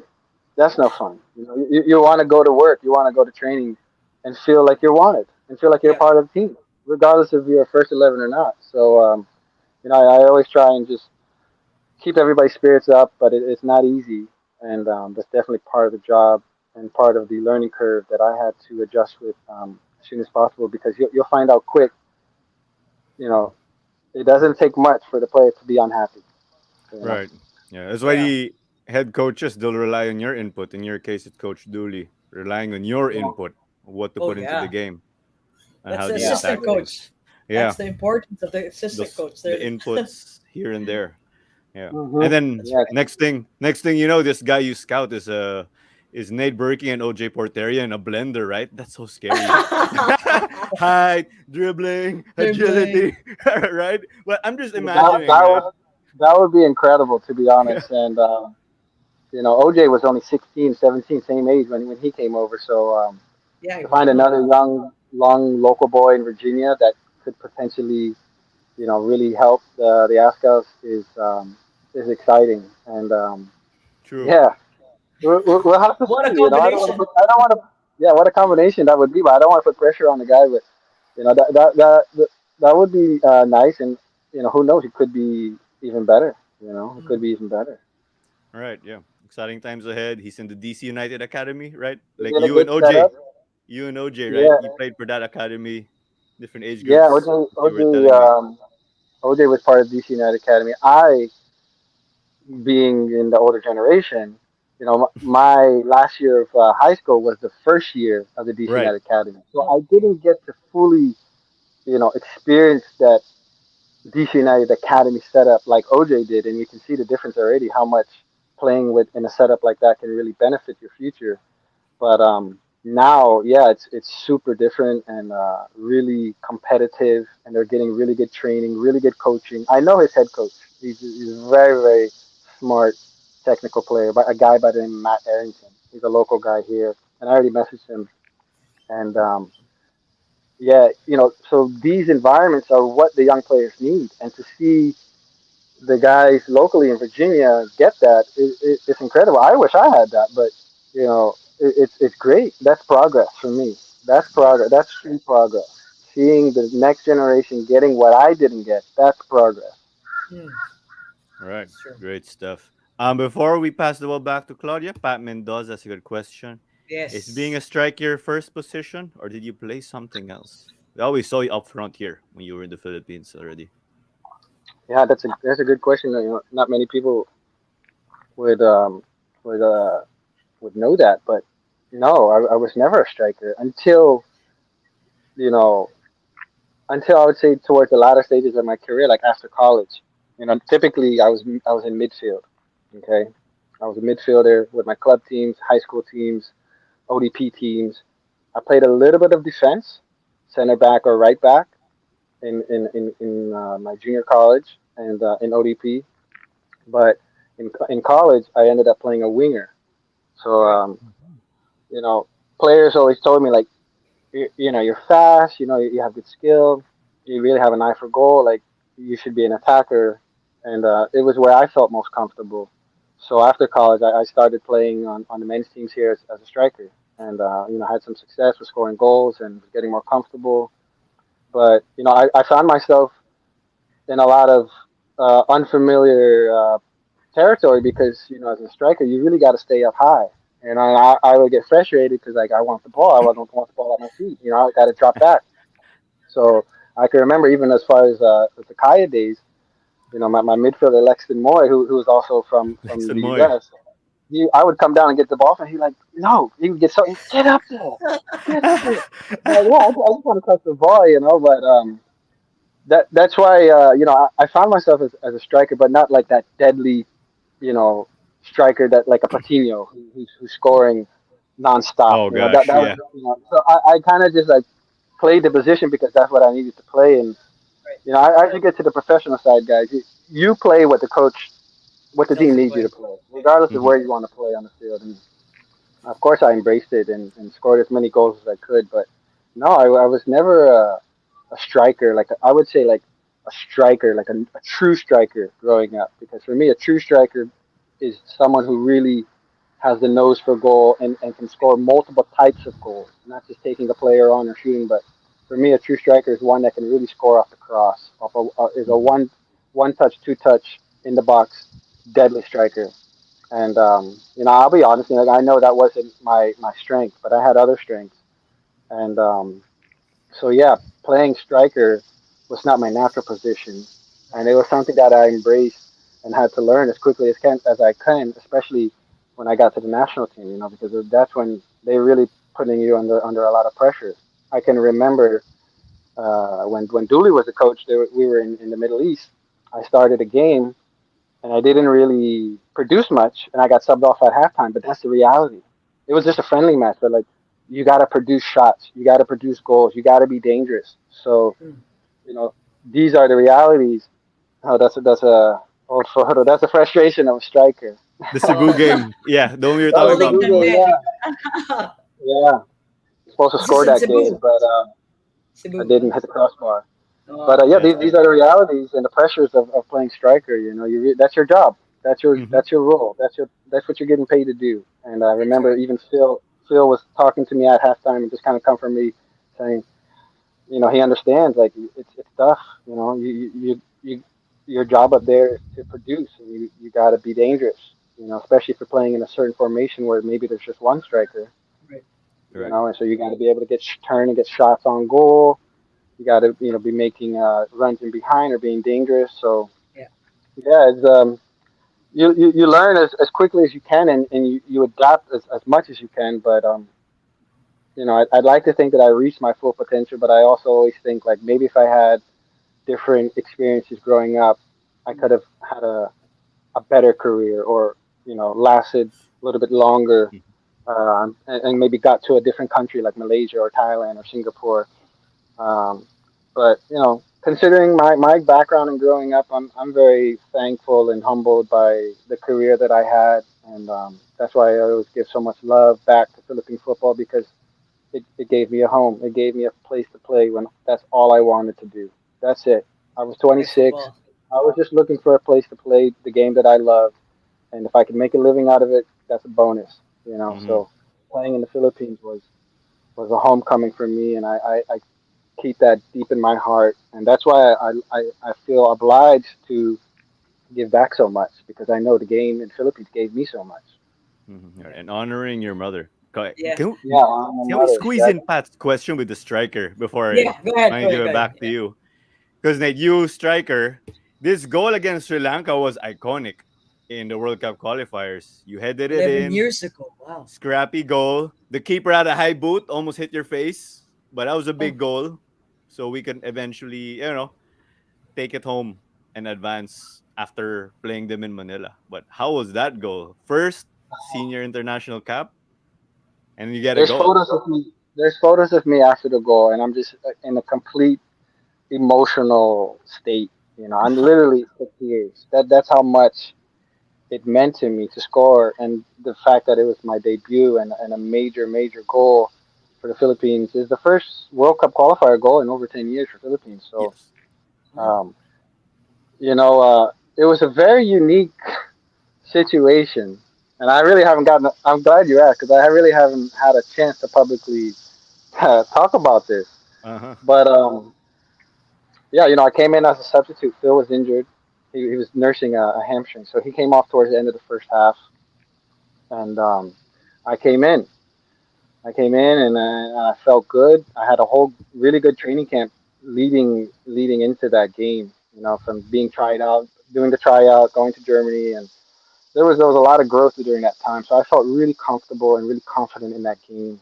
That's no fun. You want to go to work, you want to go to training, and feel like you're wanted and feel like you're Yeah. part of the team, regardless if you're first 11 or not. So I always try and just keep everybody's spirits up, but it's not easy, and that's definitely part of the job and part of the learning curve that I had to adjust with as soon as possible because you'll find out quick. You know, it doesn't take much for the player to be unhappy. You know. Right. Yeah. That's why Yeah. the head coaches they'll rely on your input. In your case, it's Coach Dooley relying on your Yeah. input, what to Oh put into the yeah. game, and That's how the do you Yeah. attack assistant things. coach. Yeah. That's the importance of the assistant Those coach. the There. inputs here and there. Yeah. And Mhm. then That's Yeah. right. next thing you know, this guy you scout is Nate Burkey and OJ Porteria in a blender, right? That's so scary. Height, dribbling, Dribbling. agility, right? But I'm just That imagining, that right? was. that would be incredible, to be Yeah. honest. And OJ was only 16, 17, same age when he came over. So Yeah, he to was find young. another young, long local boy in Virginia that could potentially, really help the Azkals is exciting. And True. yeah, we'll have to What a see. I don't want to combination. put, I don't want to, yeah, what a combination that would be. But I don't want to put pressure on the guy. But that would be nice. And who knows? It could be even better. It could Mm. be even better. All right. Yeah. Exciting times ahead. He's in the DC United Academy, right? He's Like in a good setup. You and OJ, right? Yeah, You played for that academy, different age yeah. groups. OJ, You were OJ, telling me. OJ was part of DC United Academy. I, being in the older generation, my last year of high school was the first year of the DC Right. United Academy. So Mm. I didn't get to fully, experience that DC United Academy setup like OJ did, and you can see the difference already. How much playing with in a setup like that can really benefit your future. But now, yeah, it's super different and really competitive, and they're getting really good training, really good coaching. I know his head coach; he's very very smart, technical player, but a guy by the name of Matt Arrington. He's a local guy here, and I already messaged him. And yeah, so these environments are what the young players need, and to see the guys locally in Virginia get that, it's incredible. I wish I had that, but it's great. That's progress for me. That's Right. progress. That's true progress. Seeing the next generation getting what I didn't get, that's progress. Mm. All right. That's true. Great stuff. Before we pass the ball back to Claudia, Pat Mendoza, that's a good question. Is being a Yes. striker your first position, or did you play something else? We always saw you up front here when you were in the Philippines already. Yeah, that's a good question. Not many people would would uh would know that, but no, I was never a striker you know until I would say towards the latter stages of my career, like after college. Typically I was in midfield. Okay, I was a midfielder with my club teams, high school teams, ODP teams. I played a little bit of defense, center back or right back in my junior college and in ODP. But in college, I ended up playing a winger. So Right. you know, players always told me like, you're fast, you have good skill, you really have an eye for goal, like you should be an attacker, and it was where I felt most comfortable. So after college, I started playing on the men's teams here as a striker, and had some success with scoring goals and was getting more comfortable. But I found myself in a lot of unfamiliar territory because as a striker, you really got to stay up high. And I would get frustrated because like I want the ball, I don't want the ball at my feet. I got to drop back. So I can remember even as far as the Kaya days, my midfielder Lexton Moy, who was also from Lexon the Moy. U.S. I would come down and get the ball, and he like, no, he would get up there, get up there. I'm like, yeah, I just want to touch the ball, but that's why I found myself as a striker, but not like that deadly, you know, striker that like a Patino who's Mm. scoring nonstop. Oh That gosh, was yeah. so I kind of just like played the position because that's what I needed to play. And Right. as you get to the professional side, guys, you play what the Tells team you to needs you play. to play, regardless of Hmm. where you want to play on the field. And of course, I embraced it and scored as many goals as I could. But no, I was never a striker. Like I would say, like a striker, like a true striker growing up. Because for me, a true striker is someone who really has the nose for goal and can score multiple types of goals, not just taking a player on or shooting. But for me, a true striker is one that can really score off the cross, is a Hmm. one touch, two touch in the box, deadly striker. And I'll be honest, like I know that wasn't my strength, but I had other strengths. And so yeah, playing striker was not my natural position, and it was something that I embraced and had to learn as quickly as I can, especially when I got to the national team. Because that's when they really putting you under a lot of pressure. I can remember when Dooley was the coach. We were in the Middle East. I started a game and I didn't really produce much, and I got subbed off at halftime. But that's the reality. It was just a friendly match, but like you got to produce shots, you got to produce goals, you got to be dangerous. So Mm. you know these are the realities. Oh, that's a Old photo. That's the frustration of a striker. The Cebu Oh, game. Yeah, the one we were That talking was a about holding the good game. before. net. Yeah, yeah. Supposed to Is this score in that game, Cebu? but I Cebu. didn't hit the crossbar. But Oh, yeah, That's these good. are the realities and the pressures of playing striker. You know, that's your job. Mm-hmm. That's your role. That's what you're getting paid to do. And I that's remember right. even Phil was talking to me at halftime and just kind of comforted me, saying, you know, he understands like it's tough. You know, your job up there is to produce, and you got to be dangerous. You know, especially if you're playing in a certain formation where maybe there's just one striker. Right. You Correct. know, and so you got to be able to turn and get shots on goal. You got to be making runs in behind or being dangerous. So Yeah. yeah, it's you learn as quickly as you can, and you adapt as much as you can. But you know, I'd like to think that I reached my full potential, but I also always think like maybe if I had different experiences growing up, I could have had a better career, or lasted a little bit longer, Mhm. and maybe got to a different country like Malaysia or Thailand or Singapore. Um, but considering my background and growing up, I'm very thankful and humbled by the career that I had, and that's why I always give so much love back to Philippine football, because it gave me a home. It gave me a place to play when that's all I wanted to do. That's it. I was Play 26. football. I was just looking for a place to play the game that I love, and if I could make a living out of it, that's a bonus. Mm-hmm. So playing in the Philippines was a homecoming for me, and I keep that deep in my heart, and that's why I feel obliged to give back so much, because I know the game in the Philippines gave me so much. Mm-hmm. Yeah. And honoring your mother. Yeah. Yeah, my Can we mother. squeeze in Pat's question with the striker before Yeah. Go ahead. I Go give ahead. Go it ahead. back to Yeah. you? Because Nate, you striker, this goal against Sri Lanka was iconic in the World Cup qualifiers. You headed it 11 in, years ago. Wow. scrappy goal. The keeper had a high boot, almost hit your face, but that was a Oh, big goal. So we can eventually, take it home and advance after playing them in Manila. But how was that goal? First senior international cap, and you get a There's goal. photos of me. There's photos of me after the goal, and I'm just in a complete emotional state. I'm literally in tears. That's how much it meant to me to score, and the fact that it was my debut and a major goal for the Philippines is the first World Cup qualifier goal in over 10 years for Philippines. So, Yes. wow. um, it was a very unique situation, and I really haven't gotten. I'm glad you asked, because I really haven't had a chance to publicly talk about this. Uh huh. But yeah, I came in as a substitute. Phil was injured. He was nursing a hamstring, so he came off towards the end of the first half, and I came in. I came in, and I felt good. I had a whole really good training camp leading into that game. From being tried out, doing the tryout, going to Germany, and there was a lot of growth during that time. So I felt really comfortable and really confident in that game,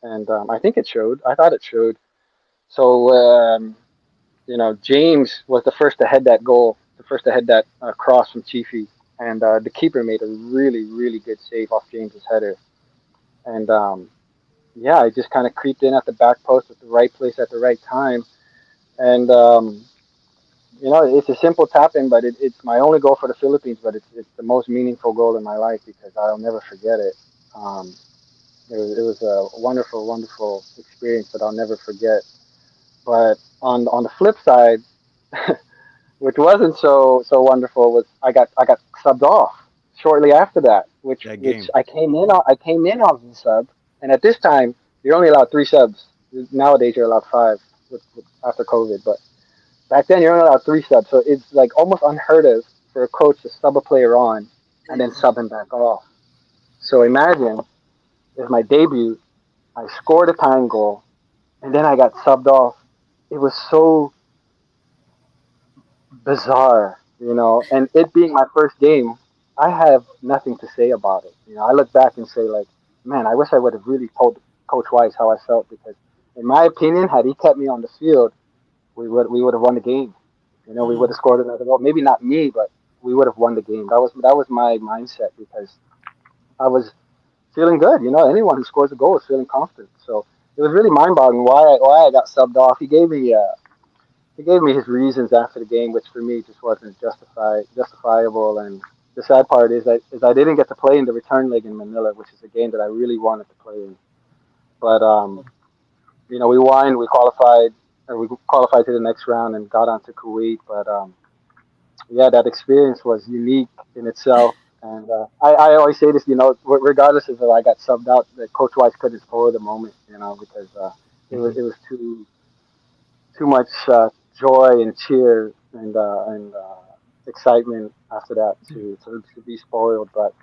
and I think it showed. I thought it showed. So James was the first to head that goal, the first to head that cross from Chifi, and the keeper made a really good save off James's header, and yeah, I just kind of creeped in at the back post at the right place at the right time, and it's a simple tap in, but it's my only goal for the Philippines, but it's the most meaningful goal in my life, because I'll never forget it. Um, it was a wonderful experience that I'll never forget. But on the flip side, which wasn't so wonderful, was I got subbed off shortly after that, That which game. I came in off the sub, and at this time you're only allowed three subs. Nowadays you're allowed five after COVID, but back then you're only allowed three subs, so it's like almost unheard of for a coach to sub a player on and then sub him back off. So imagine, it's my debut. I scored a tying goal, and then I got subbed off. It was so bizarre, and it being my first game, I have nothing to say about it. I look back and say, like, man, I wish I would have really told Coach Weiss how I felt, because, in my opinion, had he kept me on the field, we would have won the game. We would Mm. have scored another goal. Maybe not me, but we would have won the game. That was my mindset, because I was feeling good. Anyone who scores a goal is feeling confident. So it was really mind-boggling why I got subbed off. He gave me he gave me his reasons after the game, which for me just wasn't justifiable. And the sad part is I didn't get to play in the return leg in Manila, which is a game that I really wanted to play in. But we won, we qualified to the next round and got on to Kuwait. But yeah, that experience was unique in itself. And I always say this, regardless of if I got subbed out, that Coach Wise couldn't spoil the moment, because Mhm. it was too much joy and cheer and excitement after that to be spoiled. But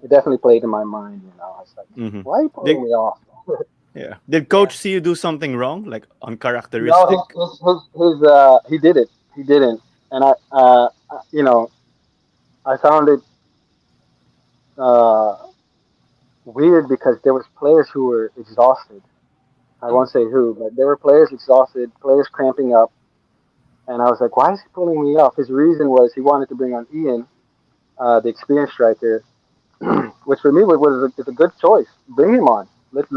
it definitely played in my mind. I was like, Mhm. why are you pulling Did me off? Yeah. Did Yeah. coach see you do something wrong, like No, uncharacteristic? he did it. He didn't, and I found it uh, weird because there was players who were exhausted. I Oh. won't say who, but there were players exhausted, players cramping up, and I was like, why is he pulling me off? His reason was he wanted to bring on Ian, the experienced striker, which for me is a good choice. Bring him on. Let's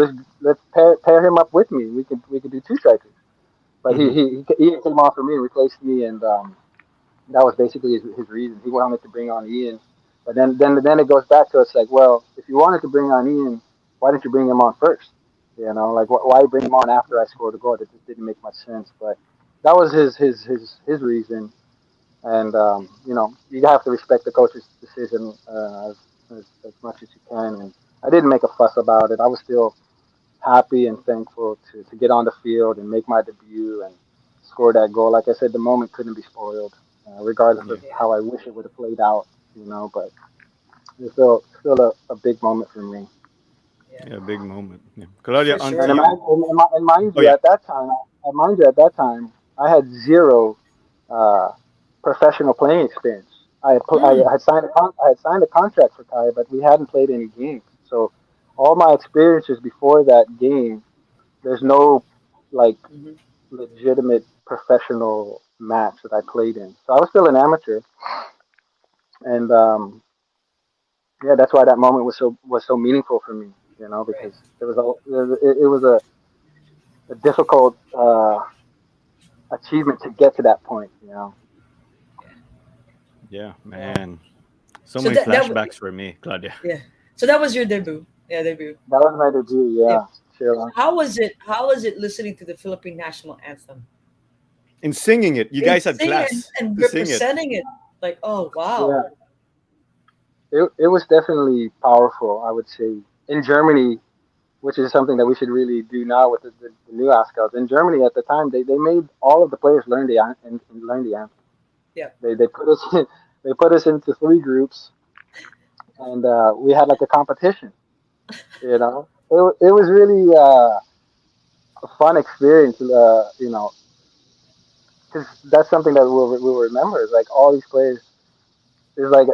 pair him up with me. We could do two strikers. But Mhm. Ian came on for me and replaced me, and that was basically his reason. He wanted to bring on Ian, but then it goes back to it's like, well, if you wanted to bring on Ian, why didn't you bring him on first? Like why bring him on after I scored a goal? That just didn't make much sense. But that was his reason, and you have to respect the coach's decision as much as you can. And I didn't make a fuss about it. I was still happy and thankful to get on the field and make my debut and score that goal. Like I said, the moment couldn't be spoiled, regardless Yeah. of Yeah. how I wish it would have played out. But it's still a big moment for me. Yeah. Yeah, big moment. Yeah. Claudia, For on And, to sure. you. mind Oh you, yeah. at that time, I had zero uh, professional playing experience. Mm. I had signed a contract for Kai, but we hadn't played any games. So all my experiences before that game, there's no like Hmm. legitimate professional match that I played in. So I was still an amateur, and yeah, that's why that moment was so meaningful for me. Right. Because it was a difficult achievement to get to that point. Yeah. Yeah, Wow. man. So So many that flashbacks for me, Claudia. yeah. So that was your debut. Yeah, debut. That was my debut. Yeah. Yeah, sure. How was it? How was it listening to the Philippine national anthem In singing it, you and guys had sing class and to sing it. representing it? Like, oh wow. Yeah, it was definitely powerful. I would say in Germany, which is something that we should really do now with the new Azkals. In Germany at the time, they made all of the players learn the anthem. Yeah. They put us they put us into three groups, and we had like a competition. It was really a fun experience. Because that's something that we'll remember. Is like all these players. It's like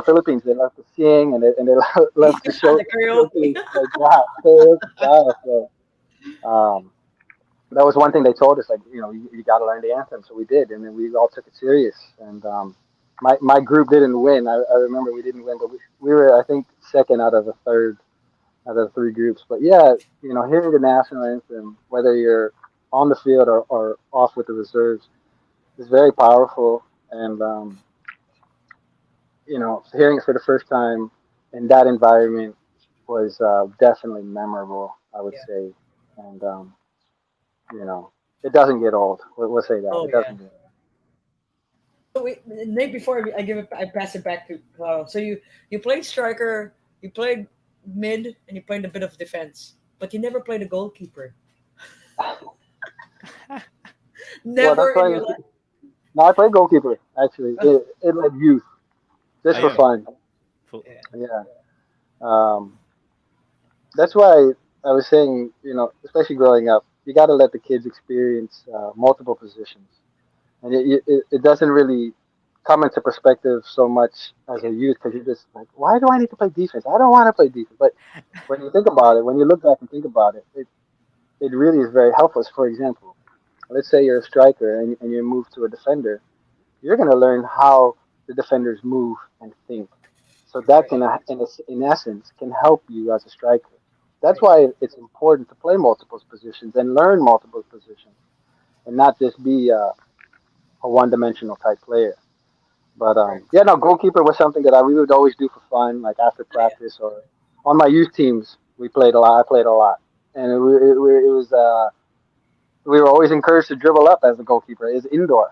Philippines. They love to sing and they love to Yeah, the showcase karaoke. like their style. So that was one thing they told us. Like you got to learn the anthem. So we did, and then we all took it serious. And my group didn't win. I remember we didn't win, but we were I think second out of the third out of the three groups. But yeah, hearing the national anthem, whether you're on the field or off with the reserves, is very powerful. And hearing it for the first time in that environment was definitely memorable. I would Yeah. say, and you know, it doesn't get old. We'll say that Oh it yeah. doesn't get So Nate, before I pass it back to Carl. So you played striker, you played mid, and you played a bit of defense, but you never played a goalkeeper. old. Well, Never that's in why. your life. No, I played goalkeeper actually. It like youth, just Ah, for yeah. fun. Full. Yeah. Yeah. Um, that's why I was saying, especially growing up, you got to let the kids experience multiple positions, and it doesn't really come into perspective so much as a youth because you're just like, why do I need to play defense? I don't want to play defense. But when you think about it, when you look back and think about it, it really is very helpful. So for example, let's say you're a striker and you move to a defender, you're going to learn how the defenders move and think. So that Right. can, in essence, can help you as a striker. That's Right. why it's important to play multiple positions and learn multiple positions. and not just be a one-dimensional type player. But Right. yeah, no, goalkeeper was something that we would always do for fun, like after Yeah. practice or on my youth teams. We played a lot. I played a lot, and it was we were always encouraged to dribble up as a goalkeeper. It's indoor.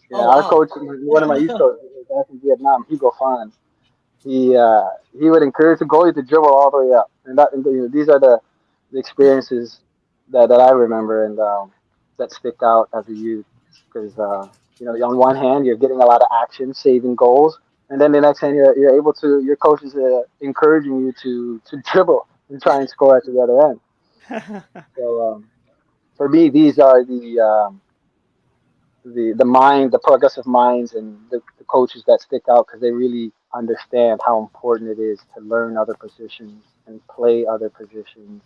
Yeah, Oh our wow. coach, one of my youth coaches back in Vietnam, Hugo Fan, he would encourage the goalie to dribble all the way up, and these are the experiences that I remember and that stick out as a youth because on one hand you're getting a lot of action, saving goals, and then the next hand you're able to your coach is encouraging you to dribble and try and score at the other end. So for me, these are the mind, the progressive minds, and the coaches that stick out because they really understand how important it is to learn other positions and play other positions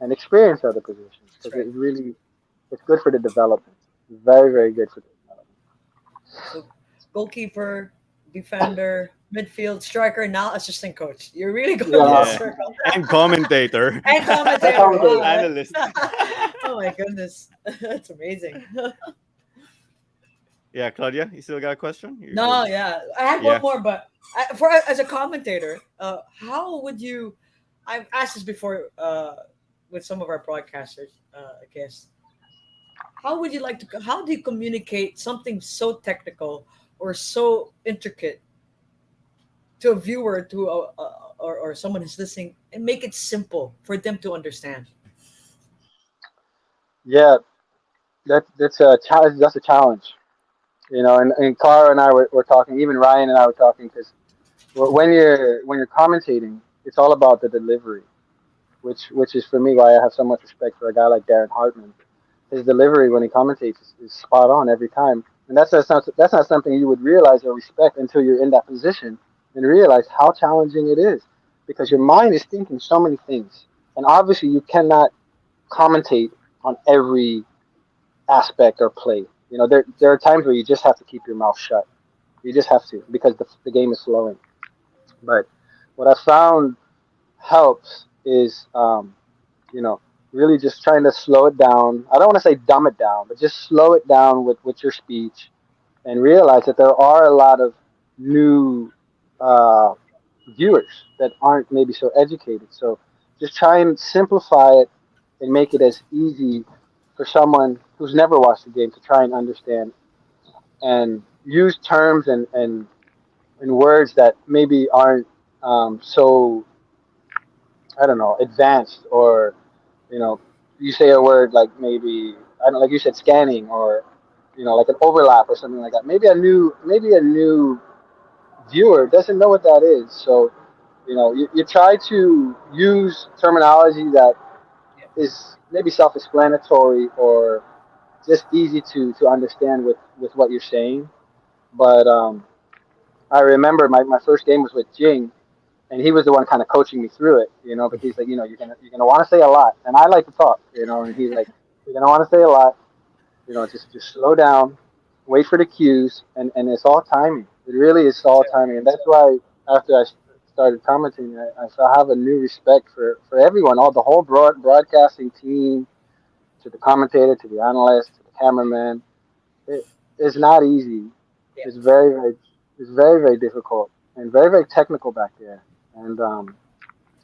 and experience other positions That's because right. it's good for the development. Very very good for the development. So goalkeeper, defender, midfield, striker, now assistant coach. You're really going full Yeah, Yeah. circle. And commentator. And that's commentator. how it is. Wow. Analyst. Oh my goodness. That's amazing. Yeah, Claudia, you still got a question? You're No, good. yeah. I had one Yeah. more, but for as a commentator, how would you? I've asked this before with some of our broadcasters, I guess. How would you like to? How do you communicate something so technical or so intricate to a viewer, or someone who's listening, and make it simple for them to understand? Yeah, that's a challenge. That's a challenge. And Clara and I were talking. Even Ryan and I were talking because when you're commentating, it's all about the delivery, which is for me why I have so much respect for a guy like Darren Hartman. His delivery when he commentates is spot on every time, and that's not something you would realize or respect until you're in that position and realize how challenging it is because your mind is thinking so many things, and obviously you cannot commentate on every aspect or play. There are times where you just have to keep your mouth shut. You just have to because the game is slowing. But what I found helps is you know, really just trying to slow it down. I don't want to say dumb it down, but just slow it down with your speech and realize that there are a lot of new uh, viewers that aren't maybe so educated. So just try and simplify it and make it as easy for someone who's never watched the game to try and understand and use terms and words that maybe aren't so I don't know advanced or you know, you say a word like maybe I don't like you said scanning or like an overlap or something like that. Maybe a new viewer doesn't know what that is. So you try to use terminology that Yeah. is maybe self-explanatory or just easy to understand with what you're saying. But I remember my first game was with Jing, and he was the one kind of coaching me through it, But he's like, you're gonna want to say a lot, and I like to talk, and he's like, you're gonna want to say a lot, just slow down, wait for the cues, and it's all timing. It really is all timing, and that's why after I started commenting, I have a new respect for everyone, all the whole broadcasting team, to the commentator, to the analyst, to the cameraman. It, it's not easy. Yeah. It's very difficult and very very technical back there, and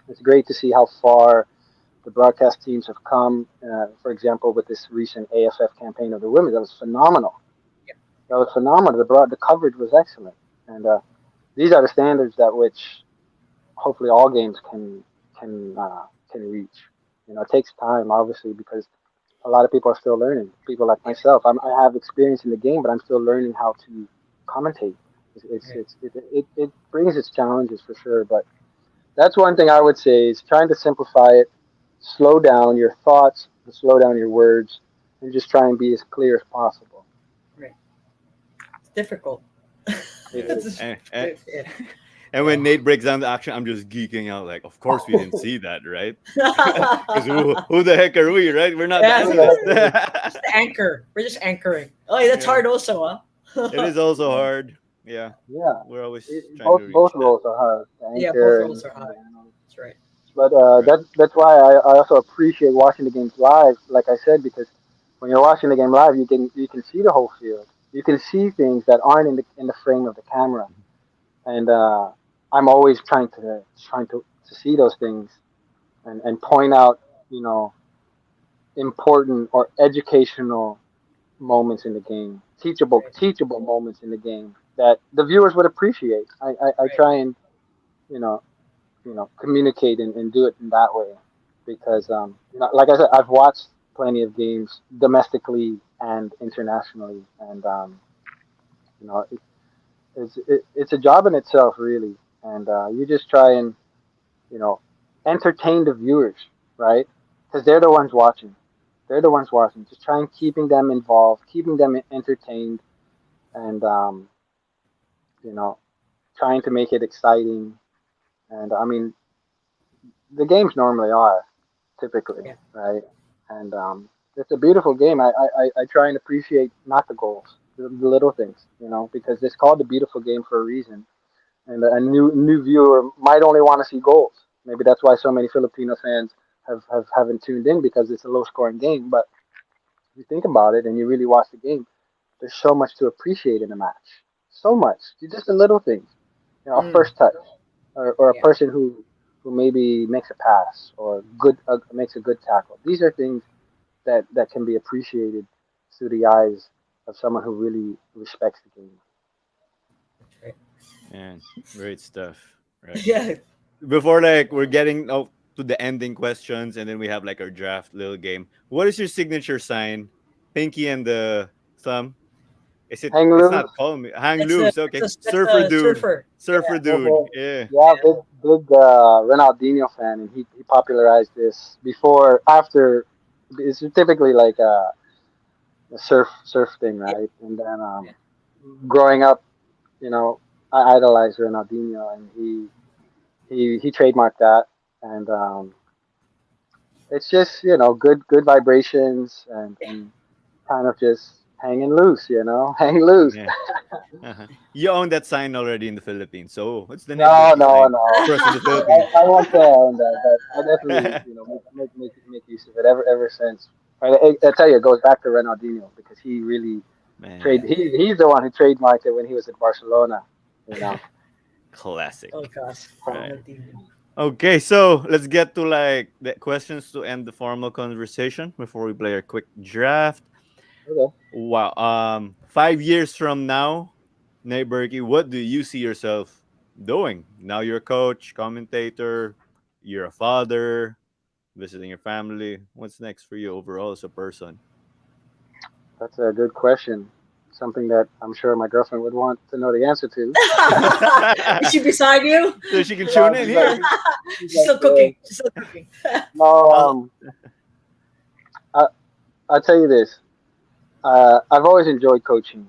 it's great to see how far the broadcast teams have come. For example, with this recent AFF campaign of the women, that was phenomenal. Yeah. That was phenomenal. The coverage was excellent, and these are the standards that which hopefully all games can reach. It takes time, obviously, because a lot of people are still learning. People like Yeah. myself, I have experience in the game, but I'm still learning how to commentate. Right. It brings its challenges for sure, but that's one thing I would say is trying to simplify it, slow down your thoughts, slow down your words, and just try and be as clear as possible. Right. It's difficult. It Yeah. is. It's And, and, yeah. and Yeah. when Nate breaks down the action, I'm just geeking out. Like, of course we didn't see that, right? Because who the heck are we, right? We're not the Yes, Who the yes. analyst. heck is Just the anchor. We're just anchoring. Oh, yeah, that's Yeah. hard also, It huh? is also hard. Yeah. Yeah, We're always trying to both reach that. roles are hard, the Yeah, both anchor roles are and hard. the analyst. That's right. But Right. that's why I also appreciate watching the games live, like I said, because When you're watching the game live, you can see the whole field. You can see things that aren't in the frame of the camera, and I'm always trying to see those things and point out, you know, important or educational moments in the game, teachable Right. teachable moments in the game that the viewers would appreciate. I Right. try and you know communicate and do it in that way because like I said, I've watched plenty of games domestically and internationally, and you know it, it's a job in itself really, and you just try and you know entertain the viewers, right? Because they're the ones watching. They're the ones watching. Just try and keeping them involved, keeping them entertained, and you know trying to make it exciting. And I mean, the games normally are typically, Yeah. right? And it's a beautiful game. I try and appreciate not the goals, the little things, because it's called the beautiful game for a reason. And a new viewer might only want to see goals. Maybe that's why so many Filipino fans haven't tuned in because it's a low scoring game. But if you think about it and you really watch the game, there's so much to appreciate in a match. So much. Just the little things. A Mm. first touch, or a Yeah. person who maybe makes a pass or makes a good tackle. These are things that can be appreciated through the eyes of someone who really respects the game. That's right. And great stuff. Right. Yeah. Before like we're getting to the ending questions, and then we have like our draft little game. What is your signature sign? Pinky and the thumb. Is it? Hang It's not loose. palm. Hang That's a loose. Okay. that's Surfer a dude. surfer. Surfer Yeah. dude. Okay. Yeah. Yeah, Yeah. big Ronaldinho fan, and he popularized this before after. It's typically like a surf thing, Yeah. right? And then Yeah. growing up, you know, I idolized Ronaldinho, and he trademarked that, and it's just good vibrations and kind of just hanging loose, hang loose. Yeah. Uh-huh. You own that sign already in the Philippines. So what's the Nate No, Burkey no, sign no. for us in the Philippines? I won't say I own that, but I definitely, make use of it ever since. I tell you, it goes back to Ronaldinho because he really Man, he's the one who trademarked it when he was at Barcelona. You know. classic. Oh gosh. Right. Ronaldinho. Okay, so let's get to like the questions to end the formal conversation before we play a quick draft. Okay. Wow. 5 years from now, Nate Berkey, what do you see yourself doing? Now you're a coach, commentator, you're a father, visiting your family. What's next for you overall as a person? That's a good question. Something that I'm sure my girlfriend would want to know the answer to. Is she beside you? So she can Yeah, tune in here. she's She's like, still cooking. She's still cooking. no, I'll, I I'll tell you this. I've always enjoyed coaching,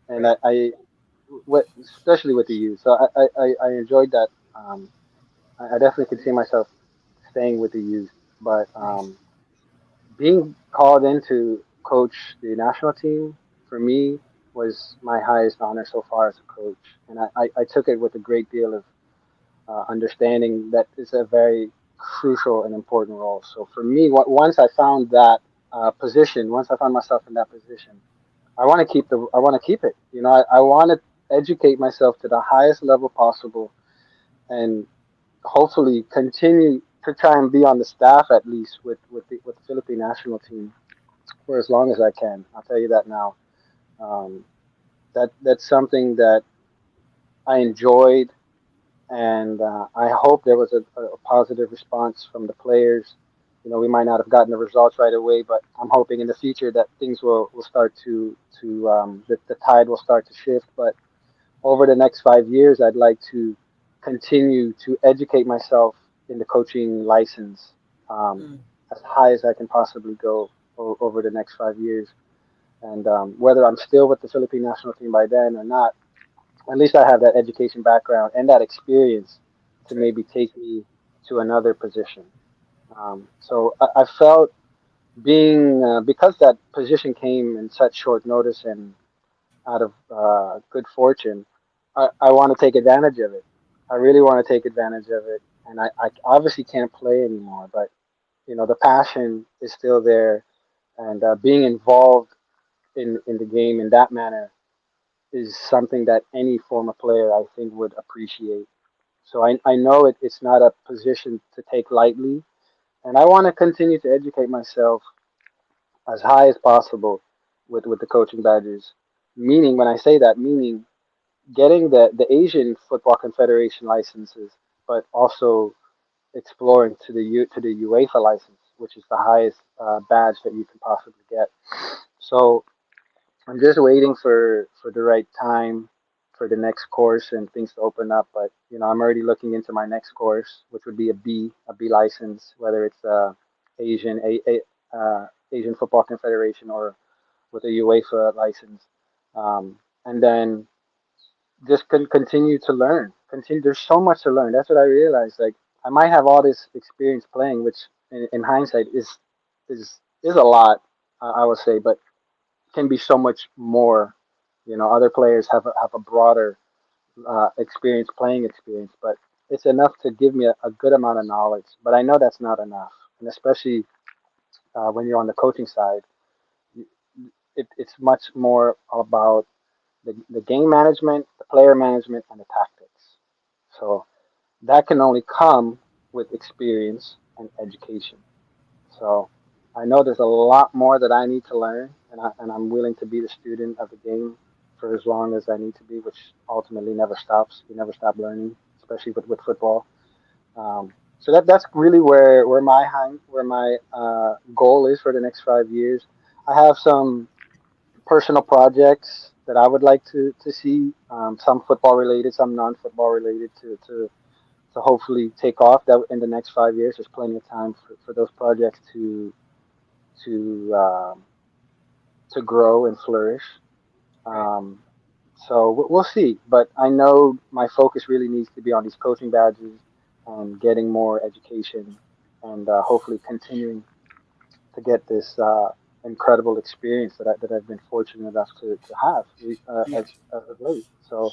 and Right. especially with the youth. So I enjoyed that. I definitely could see myself staying with the youth, but Nice. being called in to coach the national team for me was my highest honor so far as a coach, and I took it with a great deal of understanding that it's a very crucial and important role. So for me, once I found that position, once I found myself in that position, I want to keep it. I want to educate myself to the highest level possible, and hopefully continue to try and be on the staff at least with the Philippine national team for as long as I can. I'll tell you that now. Um, that's something that I enjoyed, and I hope there was a positive response from the players. We might not have gotten the results right away, but I'm hoping in the future that things will start to the tide will start to shift. But over the next 5 years, I'd like to continue to educate myself in the coaching license um, Mm. as high as I can possibly go over the next 5 years. And whether I'm still with the Philippine national team by then or not, at least I have that education background and that experience to That's right. maybe take me to another position. So I felt because that position came in such short notice and out of good fortune, I want to take advantage of it. I really want to take advantage of it, and I obviously can't play anymore, but the passion is still there, and being involved in the game in that manner is something that any former player I think would appreciate. So I know it's not a position to take lightly, and I want to continue to educate myself as high as possible with the coaching badges. Meaning, when I say that, meaning getting the Asian Football Confederation licenses, but also exploring to to the UEFA license, which is the highest badge that you can possibly get. So I'm just waiting for the right time for the next course and things to open up. But I'm already looking into my next course, which would be a B license, whether it's Asian Asian Football Confederation or with a UEFA license, and then just continue to learn. Continue. There's so much to learn. That's what I realized. Like I might have all this experience playing, which in hindsight is a lot, I would say, but can be so much more. Other players have a broader experience, playing experience, but it's enough to give me a good amount of knowledge. But I know that's not enough, and especially when you're on the coaching side, it's much more about the game management, the player management, and the tactics. So that can only come with experience and education. So I know there's a lot more that I need to learn, and I'm willing to be the student of the game for as long as I need to be, which ultimately never stops. You never stop learning, especially with football. So that's really where my goal is for the next 5 years. I have some personal projects that I would like to see, some football related, some non-football related, to hopefully take off. That in the next 5 years, there's plenty of time for those projects to to grow and flourish. Right. Um, so we'll see, but I know my focus really needs to be on these coaching badges and getting more education, and hopefully continuing to get this incredible experience that I've been fortunate enough to have Yeah. as of late. So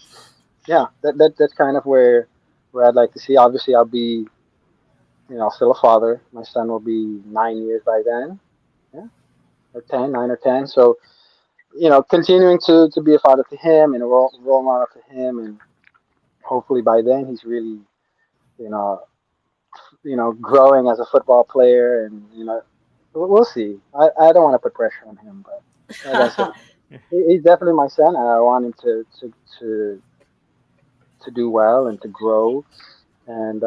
yeah, that's kind of where I'd like to see. Obviously, I'll be still a father. My son will be 9 years by then. Yeah, or 10, 9 or 10. So continuing to be a father to him and a role model to him, and hopefully by then he's really you know growing as a football player, and we'll see. I don't want to put pressure on him, but like I said, he's definitely my son, and I want him to to do well and to grow. And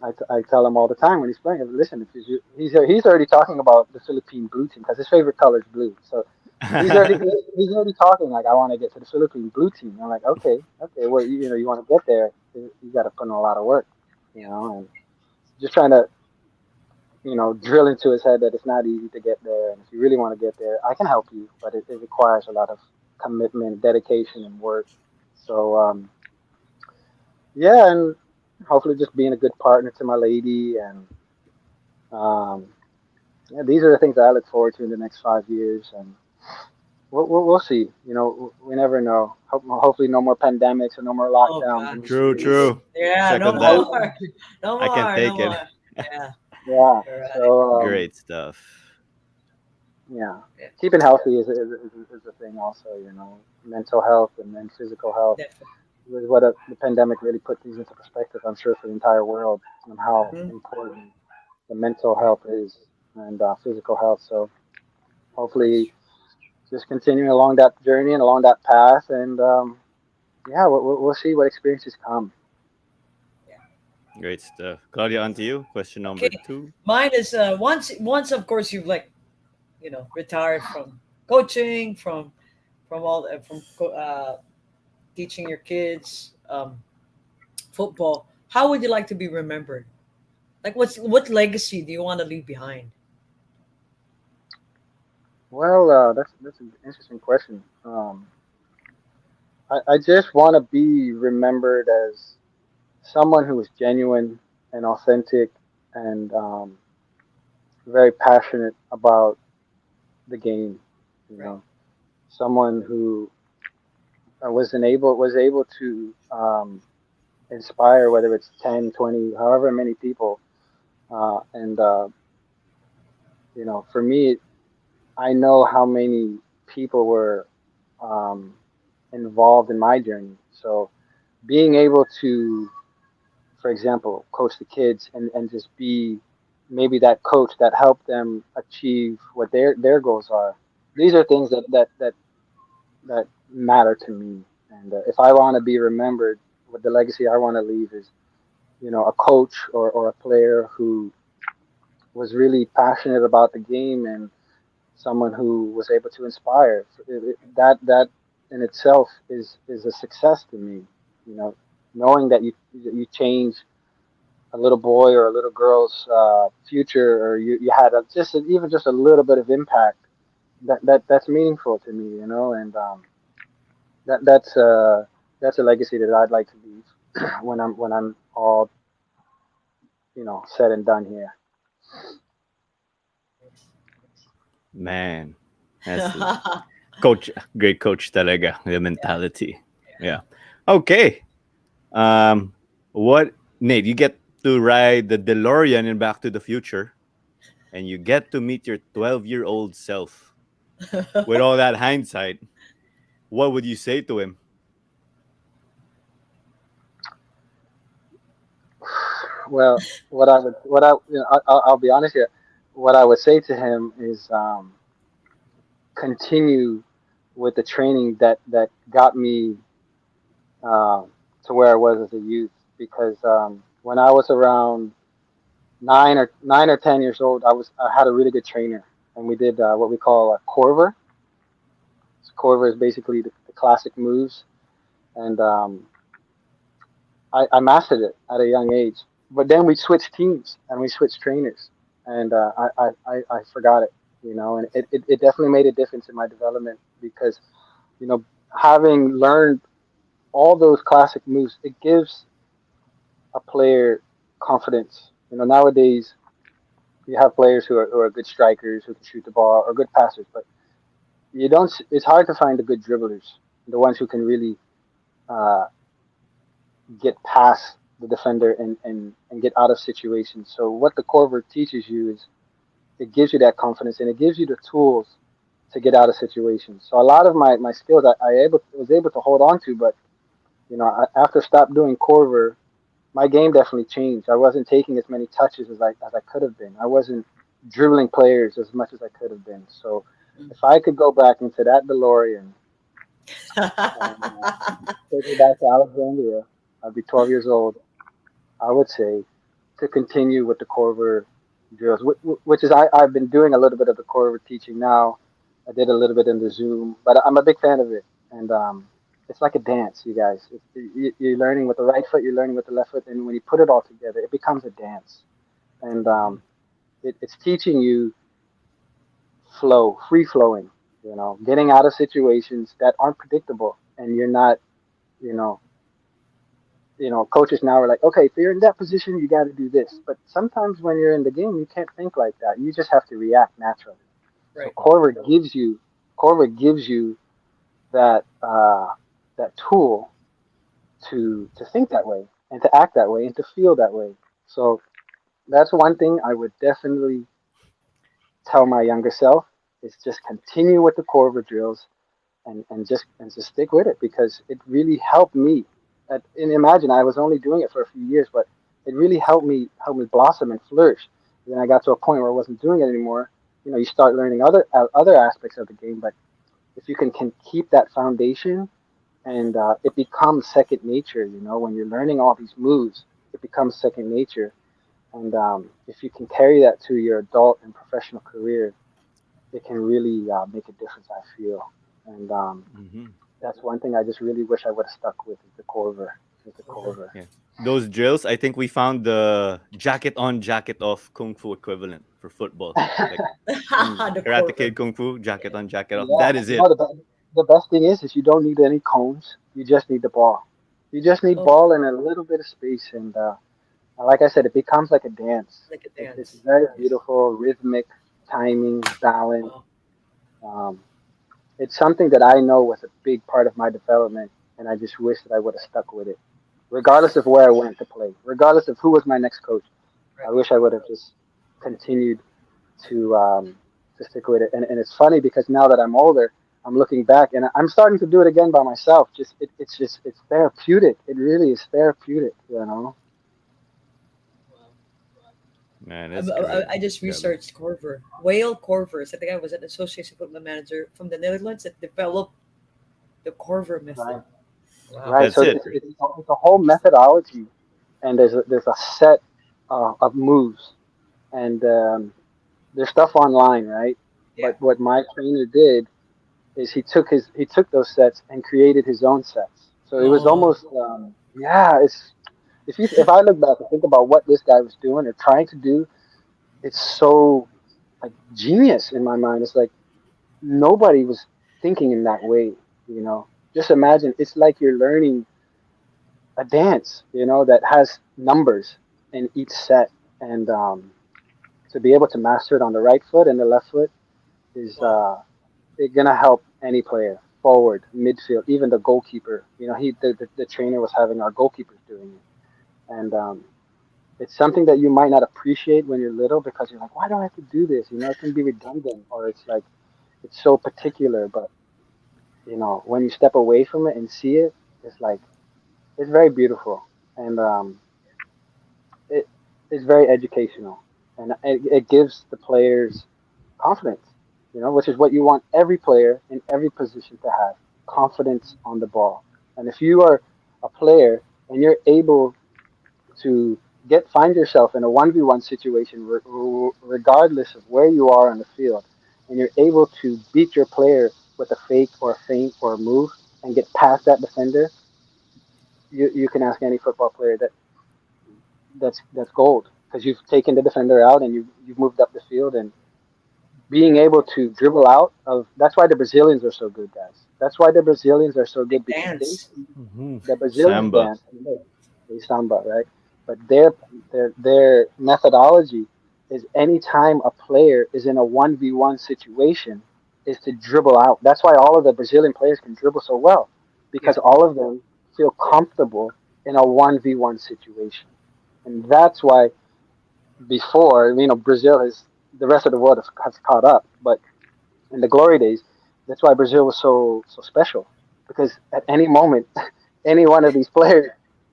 I tell him all the time when he's playing, listen, if he's already talking about the Philippine blue team because his favorite color is blue. So he's already talking like I want to get to the Philippine blue team. I'm like, okay, well you want to get there, you got to put in a lot of work, and just trying to drill into his head that it's not easy to get there, and if you really want to get there, I can help you, but it requires a lot of commitment, dedication, and work. So yeah, and hopefully just being a good partner to my lady, and um, yeah, these are the things that I look forward to in the next 5 years, and we'll see. We never know. Hopefully, no more pandemics or no more Oh lockdowns in gosh. this True, country. true. Yeah, no Second that. Hopefully, more. No I can more. No take it. more. Yeah. yeah. Right. So Great stuff. yeah, Yeah. keeping healthy is a thing also. Mental health and then physical health Definitely. was what the pandemic really put things into perspective. I'm sure for the entire world and how Mhm. important the mental health is, and physical health. So hopefully, just continuing along that journey and along that path, and yeah, we'll see what experiences come. Yeah. Great stuff. Claudia, on to you. Question number Okay. two. Mine is once of course you've like retired from coaching, from all from teaching your kids football. How would you like to be remembered? Like what legacy do you want to leave behind? Well, that's an interesting question. I just want to be remembered as someone who is genuine and authentic, and very passionate about the game. You Right. know, someone who was able to inspire, whether it's 10, 20, however many people. And for me, I know how many people were um, involved in my journey. So being able to, for example, coach the kids and just be maybe that coach that helped them achieve what their goals are. These are things that matter to me. And if I want to be remembered, what the legacy I want to leave is, a coach or a player who was really passionate about the game and someone who was able to inspire. That in itself is a success to me. You know, knowing that you change a little boy or a little girl's future, or you had even just a little bit of impact. That's meaningful to me. And that's a legacy that I'd like to leave when I'm all said and done here. Man, that's the coach. Great coach talaga. The Yeah. mentality. Yeah. Okay. Um, what Nate? You get to ride the DeLorean in Back to the Future, and you get to meet your 12-year-old self. With all that hindsight, what would you say to him? Well, I'll be honest here. What I would say to him is continue with the training that got me uh, to where I was as a youth. Because when I was around 9 or 10 years old, I had a really good trainer, and we did what we call a Corver. So Corver is basically the classic moves, and I mastered it at a young age. But then we switched teams and we switched trainers, and I forgot it, and it definitely made a difference in my development because, you know, having learned all those classic moves, it gives a player confidence. Nowadays you have players who are good strikers who can shoot the ball or good passers, but you don't. It's hard to find the good dribblers, the ones who can really uh, get past the defender and get out of situations. So what the Corver teaches you is it gives you that confidence and it gives you the tools to get out of situations. So a lot of my skills was able to hold on to, but after stop doing Corver, my game definitely changed. I wasn't taking as many touches as I could have been. I wasn't dribbling players as much as I could have been. So if I could go back into that DeLorean and take me back to Alexandria, I'd be 12 years old. I would say to continue with the Corver drills, which is I've been doing a little bit of the Corver teaching now. I did a little bit in the Zoom, but I'm a big fan of it. And it's like a dance, you guys. You're learning with the right foot, you're learning with the left foot, and when you put it all together, it becomes a dance. And it's teaching you flow, free flowing, getting out of situations that aren't predictable, and you're not, you know, coaches now are like, okay, if you're in that position, you got to do this. But sometimes when you're in the game, you can't think like that. You just have to react naturally. So Right. Corver gives you that tool to think that way and to act that way and to feel that way. So that's one thing I would definitely tell my younger self is just continue with the Corver drills and just stick with it because it really helped me. And imagine I was only doing it for a few years, but it really helped me blossom and flourish. And then I got to a point where I wasn't doing it anymore. You start learning other aspects of the game, but if you can keep that foundation and it becomes second nature. When you're learning all these moves, it becomes second nature. And if you can carry that to your adult and professional career, it can really make a difference. I feel, and Hmm. that's one thing I just really wish I would have stuck with is the Corver. Is the Over. Corver. Yeah. Those drills, I think we found the jacket on, jacket off kung fu equivalent for football. Like in The Karate Corver. Kid Kung Fu, jacket on, jacket off. Yeah, That is no, it. the best thing is you don't need any cones. You just need the ball. You just need Oh, ball and a little bit of space, and like I said, it becomes like a dance. like a It's dance. very Yes. beautiful, rhythmic, timing, balance. Wow. Um, it's something that I know was a big part of my development, and I just wish that I would have stuck with it, regardless of where I went to play, regardless of who was my next coach. I Right. wish I would have just continued to to stick with it. And it's funny because now that I'm older, I'm looking back and I'm starting to do it again by myself. It's therapeutic. It really is therapeutic, you know. Wow. Man, I, that's I, great. I just Yeah, man. researched Corver. Whale Corvers. I think I was an association football manager from the Netherlands that developed the Corver method. Right. Wow. Right. That's So it. it's a whole methodology, and there's a set of moves, and there's stuff online, right? Yeah. But what my trainer did is he took those sets and created his own sets. So it was Oh, almost yeah. It's if I look back and think about what this guy was doing or trying to do, it's so like genius in my mind. It's like nobody was thinking in that way. You know, just imagine it's like you're learning a dance. You know, that has numbers in each set, and to be able to master it on the right foot and the left foot is wow. it's gonna help any player forward, midfield, even the goalkeeper. You know, the trainer was having our goalkeepers doing it, and it's something that you might not appreciate when you're little because you're like, why do I have to do this? You know, it can be redundant or it's like it's so particular. But you know, when you step away from it and see it, it's like it's very beautiful, and it it's very educational, and it gives the players confidence, you know, which is what you want every player in every position to have confidence on the ball. And if you are a player and you're able to find yourself in a 1v1 situation, regardless of where you are on the field, and you're able to beat your player with a fake or a feint or a move and get past that defender, you can ask any football player that's gold because you've taken the defender out and you've moved up the field and being able to dribble out of that's why the Brazilians are so good, guys. That's why the Brazilians are so They good because dance. Hmm. the Brazilians Samba. dance, they samba, right? But their methodology is anytime a player is in a 1v1 situation is to dribble out. That's why all of the Brazilian players can dribble so well Yeah. because all of them feel comfortable in a 1v1 situation. And that's why before, you know, Brazil has the rest of the world has caught up, but in the glory days. That's why Brazil was so special because at any moment, any one of these players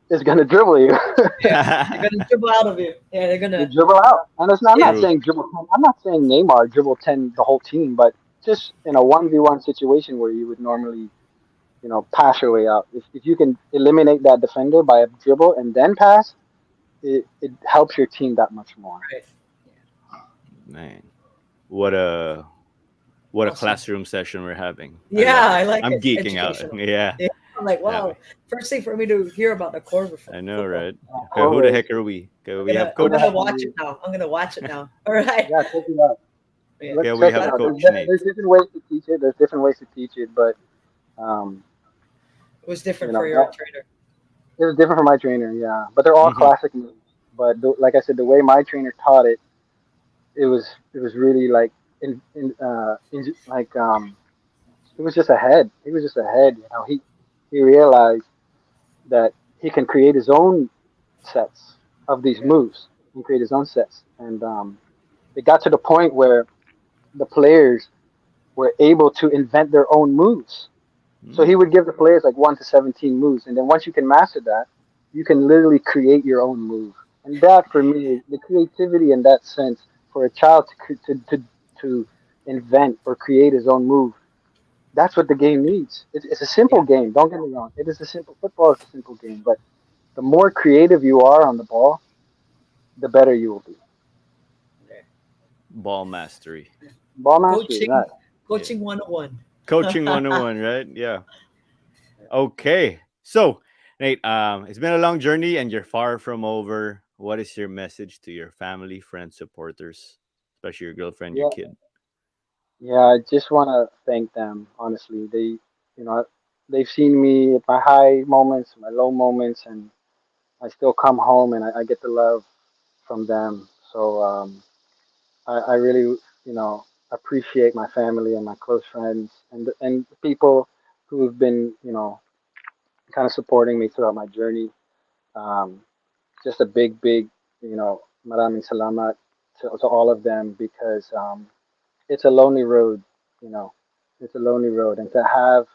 is going to dribble you. Yeah. They're gonna dribble out of you. Yeah, they're You gonna. dribble out, and I'm Yeah. not True. saying dribble 10. I'm not saying Neymar dribble 10 the whole team, but just in a 1v1 situation where you would normally, you know, pass your way out. If you can eliminate that defender by a dribble and then pass, it helps your team that much more. Right. Yeah. Man, what a what a Awesome. classroom session we're having. I Yeah, love it. I like I'm it. geeking out. Educational. Yeah. Yeah. I'm like, Yeah, wow. First thing for me to hear about the Corver I know, football. right? Okay, who the Always. heck are we? Okay, I'm we gonna have I'm Who the gonna Coach. heck are watch it you? now. I'm gonna watch it now. All right. Yeah, check it out. Yeah. Okay, Let's we check it have Glad out. Coach Nate. There's different ways to teach it. There's different ways to teach it, but um, it was you different for know, your trainer. it was different for my trainer. Yeah, but they're all Hmm. classic moves. But like I said, the way my trainer taught it, it was really like like he was just ahead. He was just ahead. You know, he realized that he can create his own sets of these Yeah. moves and create his own sets, and it got to the point where the players were able to invent their own moves. So he would give the players like 1 to 17 moves, and then once you can master that, you can literally create your own move. And that, for me, the creativity in that sense, for a child to invent or create his own move, that's what the game needs. It's a simple Yeah. game. Don't get me wrong. It is a simple football is a simple game, but the more creative you are on the ball, the better you will be. Okay. Ball mastery. Ball mastery, Coaching right? Yeah. coaching 101. Coaching 101, right? Yeah. Okay. So, Nate, it's been a long journey and you're far from over. What is your message to your family, friends, supporters, especially your girlfriend, your Yeah, kid? yeah. I just want to thank them. Honestly, you know, they've seen me at my high moments, my low moments, and I still come home and I get the love from them. So I really, you know, appreciate my family and my close friends and the people who have been, you know, kind of supporting me throughout my journey. Um, just a big, you know, maraming salamat to all of them because it's a lonely road, you know. It's a lonely road, and to have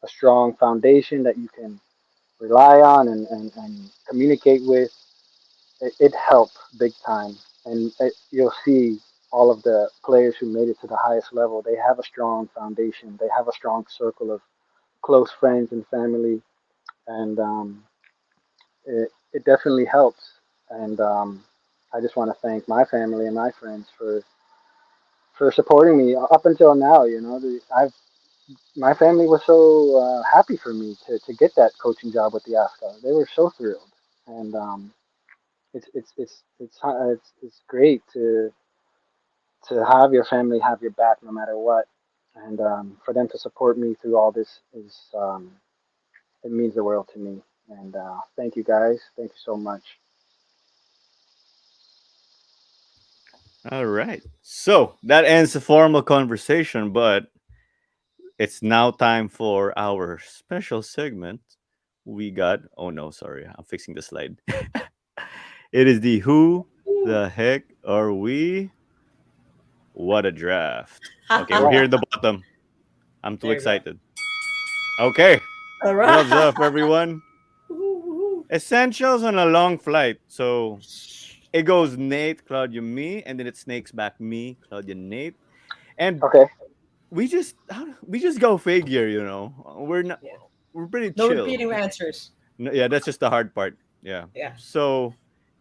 a strong foundation that you can rely on and communicate with, it helped big time. And you'll see all of the players who made it to the highest level. They have a strong foundation. They have a strong circle of close friends and family, and it definitely helps. And I just want to thank my family and my friends for supporting me up until now. You know, I've my family was so happy for me to get that coaching job with the Azkals. They were so thrilled, and it's great to have your family have your back no matter what, and for them to support me through all this is it means the world to me. And thank you guys, thank you so much. All right. So that ends the formal conversation, but it's now time for our special segment. We got, oh no, sorry, I'm fixing the slide. It is the Who the Heck Are We? What a draft. Okay, we're Yeah. here at the bottom. I'm too There you go. excited. Okay, All gloves right. off, everyone. Essentials on a long flight. So it goes Nate, Claudia, me, and then it snakes back me, Claudia, Nate. And Okay. we just go figure, you know. We're not Yeah. we're pretty No chill. repeating answers. No, yeah, that's just the hard part. Yeah. Yeah. So,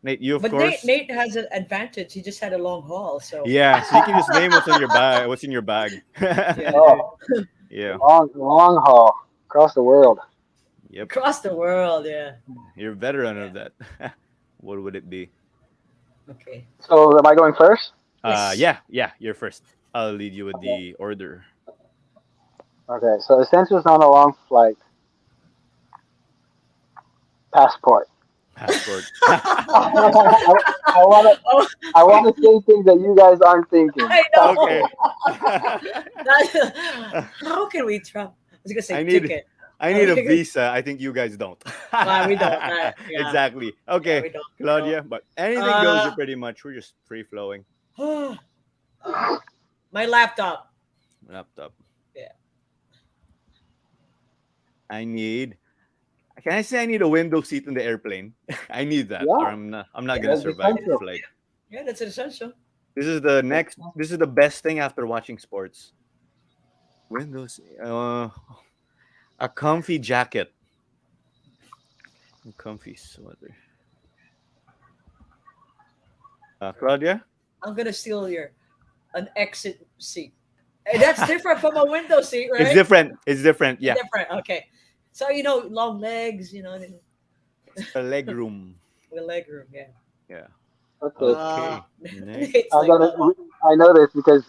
Nate, you of But Nate course. Nate has an advantage. He just had a long haul, so Yeah, so you can just name what's on your bag. What's in your bag? yeah. Oh, Yeah. long haul across the world. Yep. Across the world, yeah. You're a veteran Yeah. of that. What would it be? Okay. So am I going first? Yes. Yeah. You're first. I'll lead you with Okay. the order. Okay. So essentials on a long flight: passport. Passport. I want to Oh, I want to say things that you guys aren't thinking. I Okay. Passport. know. How can we travel? I was gonna say I need ticket. I need a visa. I think you guys don't. We don't. Yeah, Exactly. yeah, Okay, we don't. We don't. Claudia, but anything goes. You're Uh, pretty much. We're just free flowing. uh, my laptop. Laptop. Yeah. I need. Can I say I need a window seat in the airplane? I need that, or Yeah, I'm not gonna Yeah. that's survive the essential. flight. Yeah, that's essential. This is the That's next. This is the best thing after watching sports. Windows. A comfy jacket. A comfy sweater. Claudia. I'm gonna steal your an exit seat. That's different from a window seat, It's right? different. It's different. Yeah. Different. Okay. So long legs. A leg room. with leg room. Yeah. Yeah. okay. Okay. Next. It's I like, got it. I know this because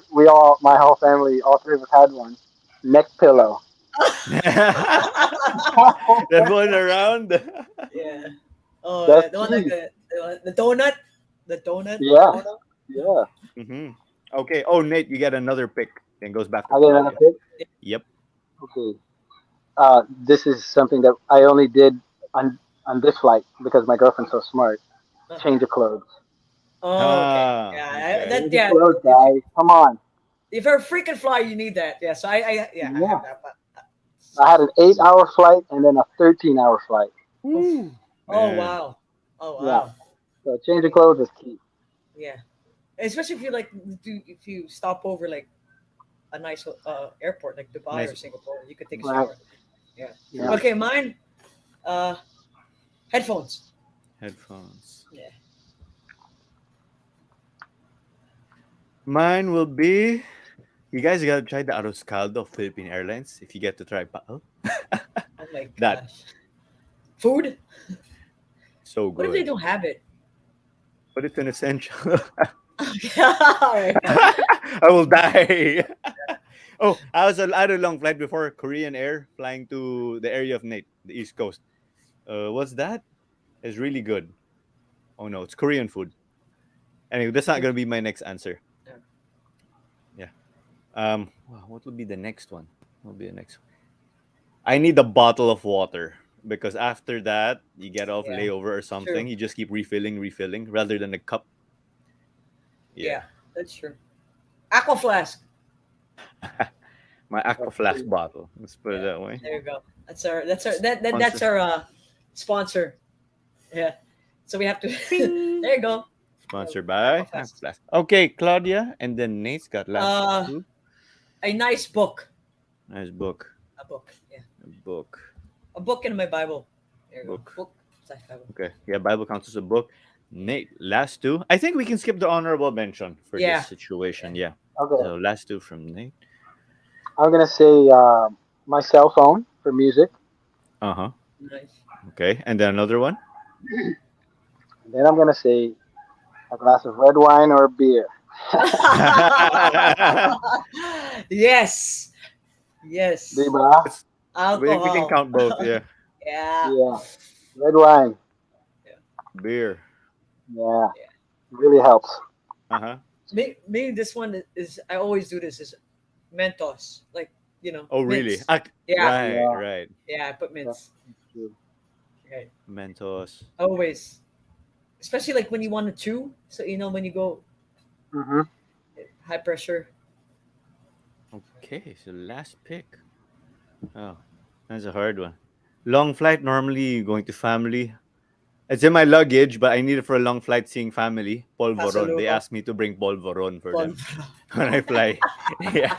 my whole family, all three of us had one. Neck pillow. That one around. yeah. Oh, That's the one like key. the donut, the donut Yeah, corner. yeah. Hmm. Okay. Oh, Nate, you get another pick. Then goes back to I get another Claudia. pick. Yep. Okay. This is something that I only did on this flight because my girlfriend's so smart. Uh-huh. Change of clothes. Oh, okay. Ah. Yeah, Okay. that Change of yeah. clothes, guys. Come on. If you're a freaking fly, you need that. Yeah. So I Yeah. have that. But, I had an 8 hour flight and then a 13-hour flight. oof. Woo. Oh Man. wow. Oh Yeah. wow. So change of Yeah. clothes is key. Yeah. Especially if you if you stop over like a nice airport like Dubai Nice. or Singapore, you could take a Right. shower. Yeah. Yeah. True. Okay, mine. Uh, headphones. Headphones. Yeah. Mine will be. You guys gotta try the arroz caldo of Philippine Airlines if you get to try pao. Oh my That gosh. Food. so What if they good. don't have it? But it's an essential. All right. I will die. Oh, I had a long flight before Korean Air flying to the area of Nate, the East Coast. What's that? It's really good. Oh no, it's Korean food. Anyway, that's not gonna be my next answer. Yeah. Wow, what will be the next one? What will be the next one? I need a bottle of water because after that, you get off Yeah. layover or True. something, you just keep refilling rather than a cup. Yeah, Yeah. that's true. Aqua flask. My aqua Let's flask see. bottle. Let's put it Yeah, that way. there you go. That's Sponsor. our sponsor. Yeah. So we have to. Bing. There you go. Sponsored Aqua by aqua Fest. flask. Okay, Claudia, and then Nate's got last Uh, two. a nice book. Nice book. A book. Yeah. A book. A book in my Bible. There you go. Book. Book. Slash Bible. Okay. Yeah, Bible counts as a book. Nate, last two. I think we can skip the honorable mention for this Yeah. Yeah. situation. Yeah. Okay. So last two from Nate. I'm gonna say my cell phone for music. Uh huh. Nice. Okay. And then another one. And then I'm gonna say a glass of red wine or beer. Yes. Yes. Diba? It's, we can Alcohol. count both. Yeah. Yeah. Yeah. Red wine. Yeah. Beer. Yeah. Yeah. Really helps. Uh huh. Me, this one is I always do this is Mentos, like Oh, really? mints. Yeah, Right. Yeah. Right. yeah, I put That's mints. true. Right, Mentos. always, especially like when you want to chew. So when you go Mm-hmm. high pressure. Okay. So last pick. Oh, that's a hard one. Long flight. Normally going to family. It's in my luggage, but I need it for a long flight seeing family. Polvoron. They Pasalubong. asked me to bring polvoron for them Polvo. when I fly. Yeah.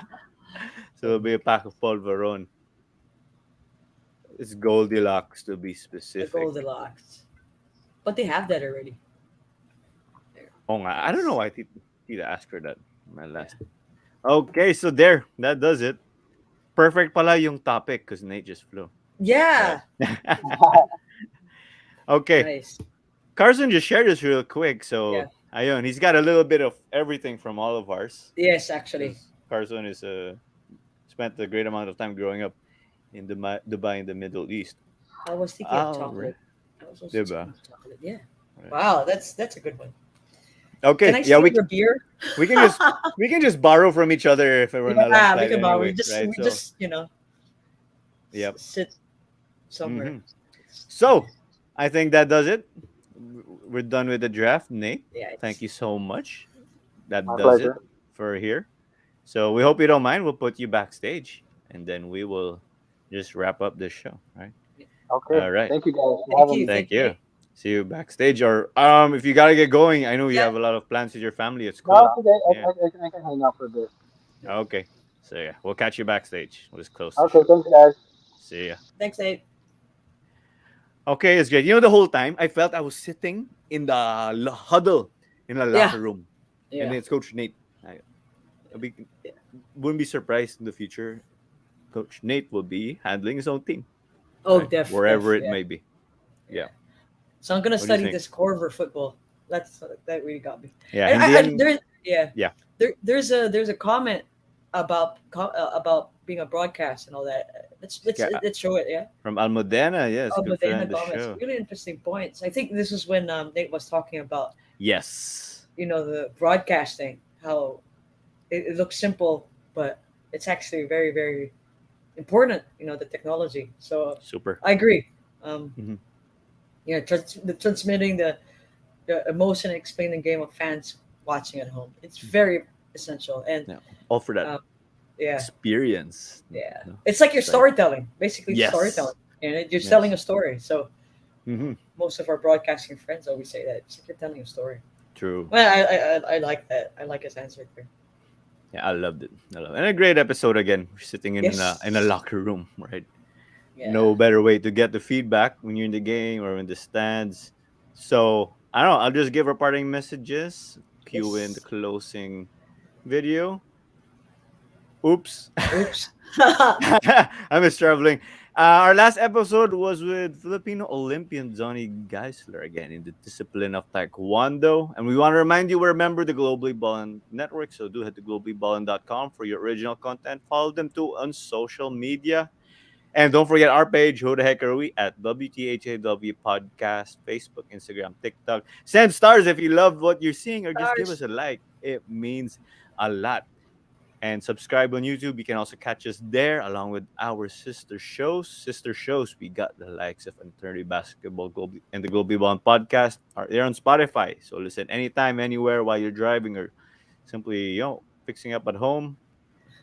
So it'll be a pack of polvoron. It's Goldilocks to be The specific. Goldilocks, but they have that already. There. Oh, I don't know why Tita asked for that. My Yeah. last. Okay, so there. That does it. Perfect pala yung topic because Nate just flew. Right. Yeah. Okay. Nice. Carson just shared this real quick. Yeah. So, ayun, he's got a little bit of everything from all of ours. Yes, actually. 'Cause Carson is spent a great amount of time growing up in Dubai in the Middle East. I was thinking of Oh, right. chocolate. I was also thinking Diba? of chocolate. Yeah. Right. Wow, that's a good one. Can Okay, I yeah, steal your beer? we can just borrow from each other if we're on a long Yeah, we flight can buy. We anyway, just right? we So, just yep. sit somewhere. hmm So, I think that does it. We're done with the draft, Nate. Yeah, Thank it's you so much. That My does it pleasure. for here. So we hope you don't mind. We'll put you backstage, and then we will just wrap up this show. Right. Okay. All right. Thank you guys for thank having you, me. Thank thank you, you. Nate. See you backstage, or if you gotta get going. I know you Yeah, have a lot of plans with your family. It's No, cool. it's okay. Yeah. I can hang out for a bit. Okay. So yeah, we'll catch you backstage. We'll just close the Okay. show. Thanks, guys. See ya. thanks, Nate. Okay, it's great. The whole time I felt I was sitting in the huddle in a Yeah, locker room, and yeah, then it's Coach Nate. I be, yeah. wouldn't be surprised in the future. Coach Nate will be handling his own team, Oh, right? def, Wherever def, it yeah, may be. yeah. Yeah. So I'm gonna What do you study think? this Corver football. That really got me. Yeah. In the end, There, yeah, yeah. there's a comment about being a broadcast and all that. Yeah. Let's show it. Yeah. From Almudena, yes, Oh, good but then friend the of the comments show. really interesting points. I think this is when Nate was talking about Yes. the broadcasting, how it looks simple, but it's actually very very important. The technology. So Super. I agree. Um, hmm yeah, transmitting the emotion and explaining the game of fans watching at home. It's very essential. And Yeah. All for that um, yeah, experience. yeah, No, it's like you're right. storytelling, basically Yes. storytelling, and you're telling Yes. a story. So hmm most of our broadcasting friends always say that it's like you're telling a story. True. Well, I like that. I like his answer there. Yeah, I loved it. I love it. And a great episode again. We're sitting in a Yes. locker room, right? Yeah. No better way to get the feedback when you're in the game or in the stands. So I don't know. I'll just give our parting messages. Cue in the Yes. closing video. Oops. Oops. I miss traveling. Our last episode was with Filipino Olympian Johnny Geisler again in the discipline of Taekwondo. And we want to remind you we're a member of the Globally Ballin Network. So do head to globallyballin.com for your original content. Follow them too on social media. And don't forget our page, Who the Heck Are We? At WTHAW Podcast, Facebook, Instagram, TikTok. Send stars if you love what you're seeing or just give us Stars. a like. It means a lot. And subscribe on YouTube. You can also catch us there along with our sister shows. Sister shows, we got the likes of Eternity Basketball Global and the Global Bond Podcast are there on Spotify. So listen anytime, anywhere while you're driving or simply, fixing up at home.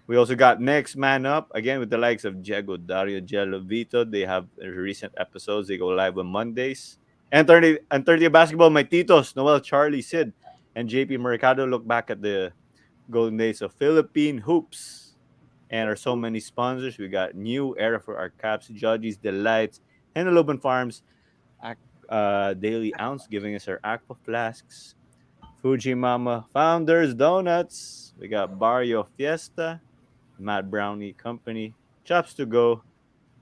We also got Next Man Up again with the likes of Diego, Dario, Jello, Vito. They have recent episodes. They go live on Mondays. And 30 basketball, my Titos, Noel, Charlie, Sid, and JP Mercado look back at the golden days of Philippine hoops. And are so many sponsors. We got New Era for our caps, Judges, Delights, Henaloban Farms, Daily Ounce giving us our aqua flasks, Fuji Mama Founders Donuts. We got Barrio Fiesta, Matt Brownie Company, Chops to Go,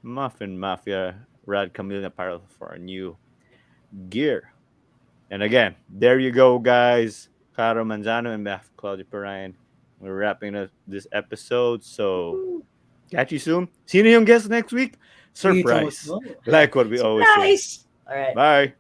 Muffin Mafia, Rad Chameleon Apparel for our new gear. And again, there you go, guys. Caro Manzano and Beth Claudia Parayan. We're wrapping up this episode. So catch you soon. See you yung guest next week. We don't Surprise. know. Like what we always say. Surprise! All right. Bye.